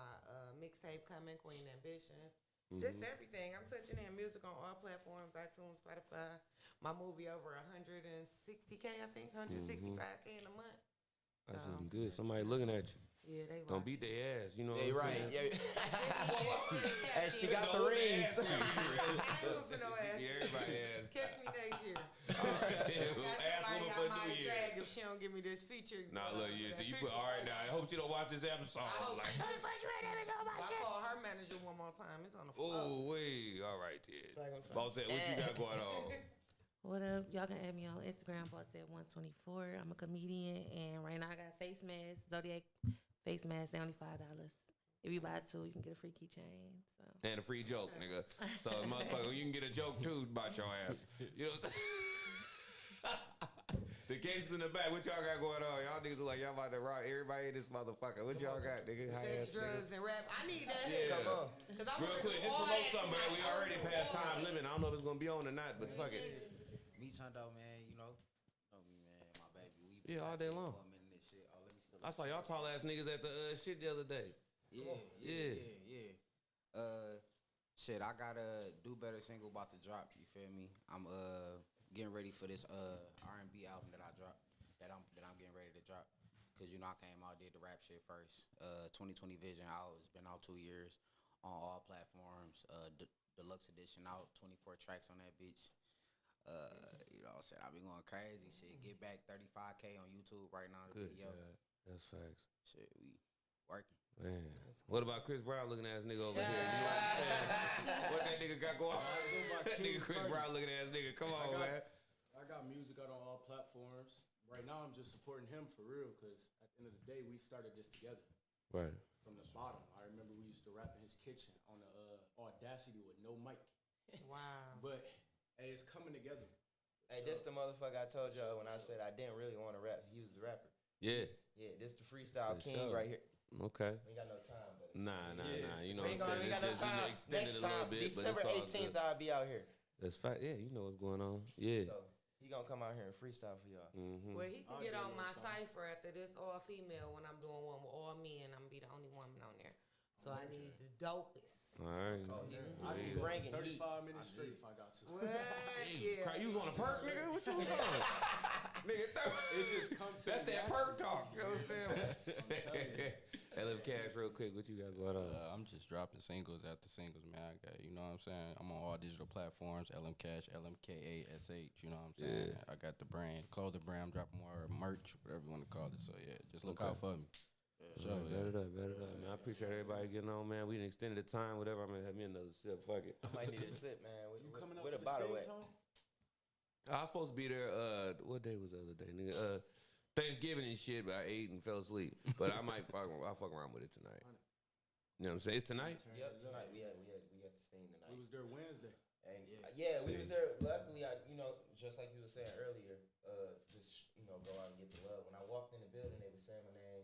mixtape coming, Queen Ambitions. Just everything. I'm touching in music on all platforms, iTunes, Spotify. My movie over 160K, I think, 165K in a month. That's something good. Somebody looking at you. Yeah, they don't beat their ass. You know what I'm right. saying? Yeah. And she got the rings. I ain't losing no ass. Yeah, everybody ass. Catch me next year. Ask woman for I New might Year's. drag if she don't give me this feature. Nah, look, yeah. So you put all right now. I hope she don't watch this episode. I hope Like, she does. I call her manager one more time. It's on the floor. oh, wait. All right, then. Boss said, what you got going on? What up? Y'all can add me on Instagram, Boss at 124. I'm a comedian, and right now I got face masks, Zodiac face masks. They only $5. If you buy 2, you can get a free keychain. So. And a free joke, nigga. So, motherfucker, you can get a joke, too, about your ass. You know what I'm saying? The gangsters in the back, what y'all got going on? Y'all niggas look like y'all about to rock everybody in this motherfucker. What y'all got, nigga? Sex, drugs, and rap. I need that. Yeah. Come on. Real quick, just promote something, man. We already past time limit. I don't know if it's going to be on or not, but fuck it. Me, Chundo, man, you know me, man, my baby. Yeah, all day long. I saw y'all tall ass niggas at the shit the other day. Yeah. Shit, I got a Do Better single about to drop. You feel me? I'm getting ready for this R&B album that I dropped. That I'm getting ready to drop. Cause you know I came out, did the rap shit first. 2020 Vision out. It's been out 2 years on all platforms. Deluxe edition out. 24 tracks on that bitch. You know what I'm saying? I've been going crazy. Shit, get back 35K on YouTube right now. The Good video. job. That's facts. Shit, we working. Man. What about Chris Brown looking ass nigga over here? You know what I'm saying? What that nigga got going on? That nigga Chris Brown looking ass nigga. Come on, man. I got music out on all platforms. Right now, I'm just supporting him for real because at the end of the day, we started this together. Right. From the bottom. I remember we used to rap in his kitchen on the Audacity with no mic. Wow. But hey, it's coming together. Hey, this the motherfucker I told y'all when I said I didn't really want to rap. He was the rapper. Yeah. Yeah, this the freestyle For king sure. right here. Okay. We ain't got no time, but Nah. You know we what I'm saying? ain't got no It's just, time. extended Next a little time, bit, December but it's all 18th, good. I'll be out here. That's fact. Yeah, you know what's going on. Yeah. So he gonna come out here and freestyle for y'all. Mm-hmm. Well, he can get on my cipher after this all female when I'm doing one with all men. I'm gonna be the only woman on there. So I need the dopest. All right. Oh, I he can go bringing 35 heat. minutes straight if I got to. What? Jesus Christ, you was on a perk, nigga? What you was on? Nigga, It just comes to that's me that naturally. perk talk. You know what I'm saying? LM Cash, real quick, what you got going on? I'm just dropping singles after singles, man. I got, you know what I'm saying? I'm on all digital platforms, LM Cash, LMKASH, you know what I'm saying? I got the brand, clothing brand, I'm dropping more merch, whatever you want to call it. So yeah, just look out for me. Sure, bet it up, man. I appreciate everybody getting on, man. We done extended the time, whatever. I'm gonna have me another sip. Fuck it. I might need a sip, man. You coming up with to a the bottle stage, at? Tone? I was supposed to be there. What day was the other day, nigga? Thanksgiving and shit, but I ate and fell asleep. But I might I'll fuck around with it tonight. You know what I'm saying? It's tonight. Yep, tonight we at the steam tonight. We was there Wednesday. And yeah, we was there. Luckily, just like you were saying earlier, just go out and get the love. When I walked in the building, they were saying my name.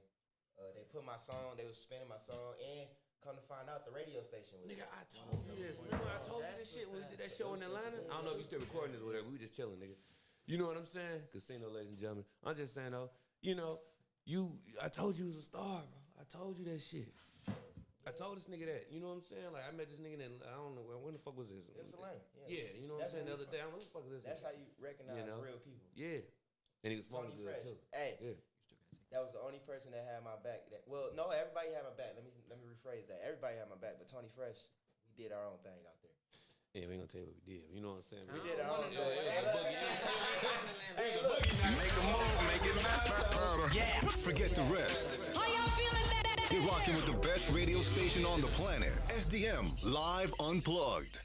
They put my song. They was spinning my song, and come to find out, the radio station was. Nigga, I told you this. Remember I told you this shit when we did that show in Atlanta? I don't know if you still recording this or whatever. We just chilling, nigga. You know what I'm saying? Casino, ladies and gentlemen. I'm just saying though. I told you was a star, bro. I told you that shit. I told this nigga that. You know what I'm saying? Like I met this nigga in I don't know when the fuck was this? It was Atlanta. Yeah, you know what I'm saying? The other day, I don't know what the fuck is this? That's how you recognize real people. Yeah. And he was Tony smoking good Fresh. too. Hey, Yeah. that was the only person that had my back. No, everybody had my back. Let me rephrase that. Everybody had my back, but Tony Fresh, we did our own thing out there. Yeah, we ain't gonna tell you what we did. You know what I'm saying? We did our own thing. Make a move, make it matter. Yeah. Forget the rest. How y'all feeling? You're rocking with the best radio station on the planet. SDM Live Unplugged.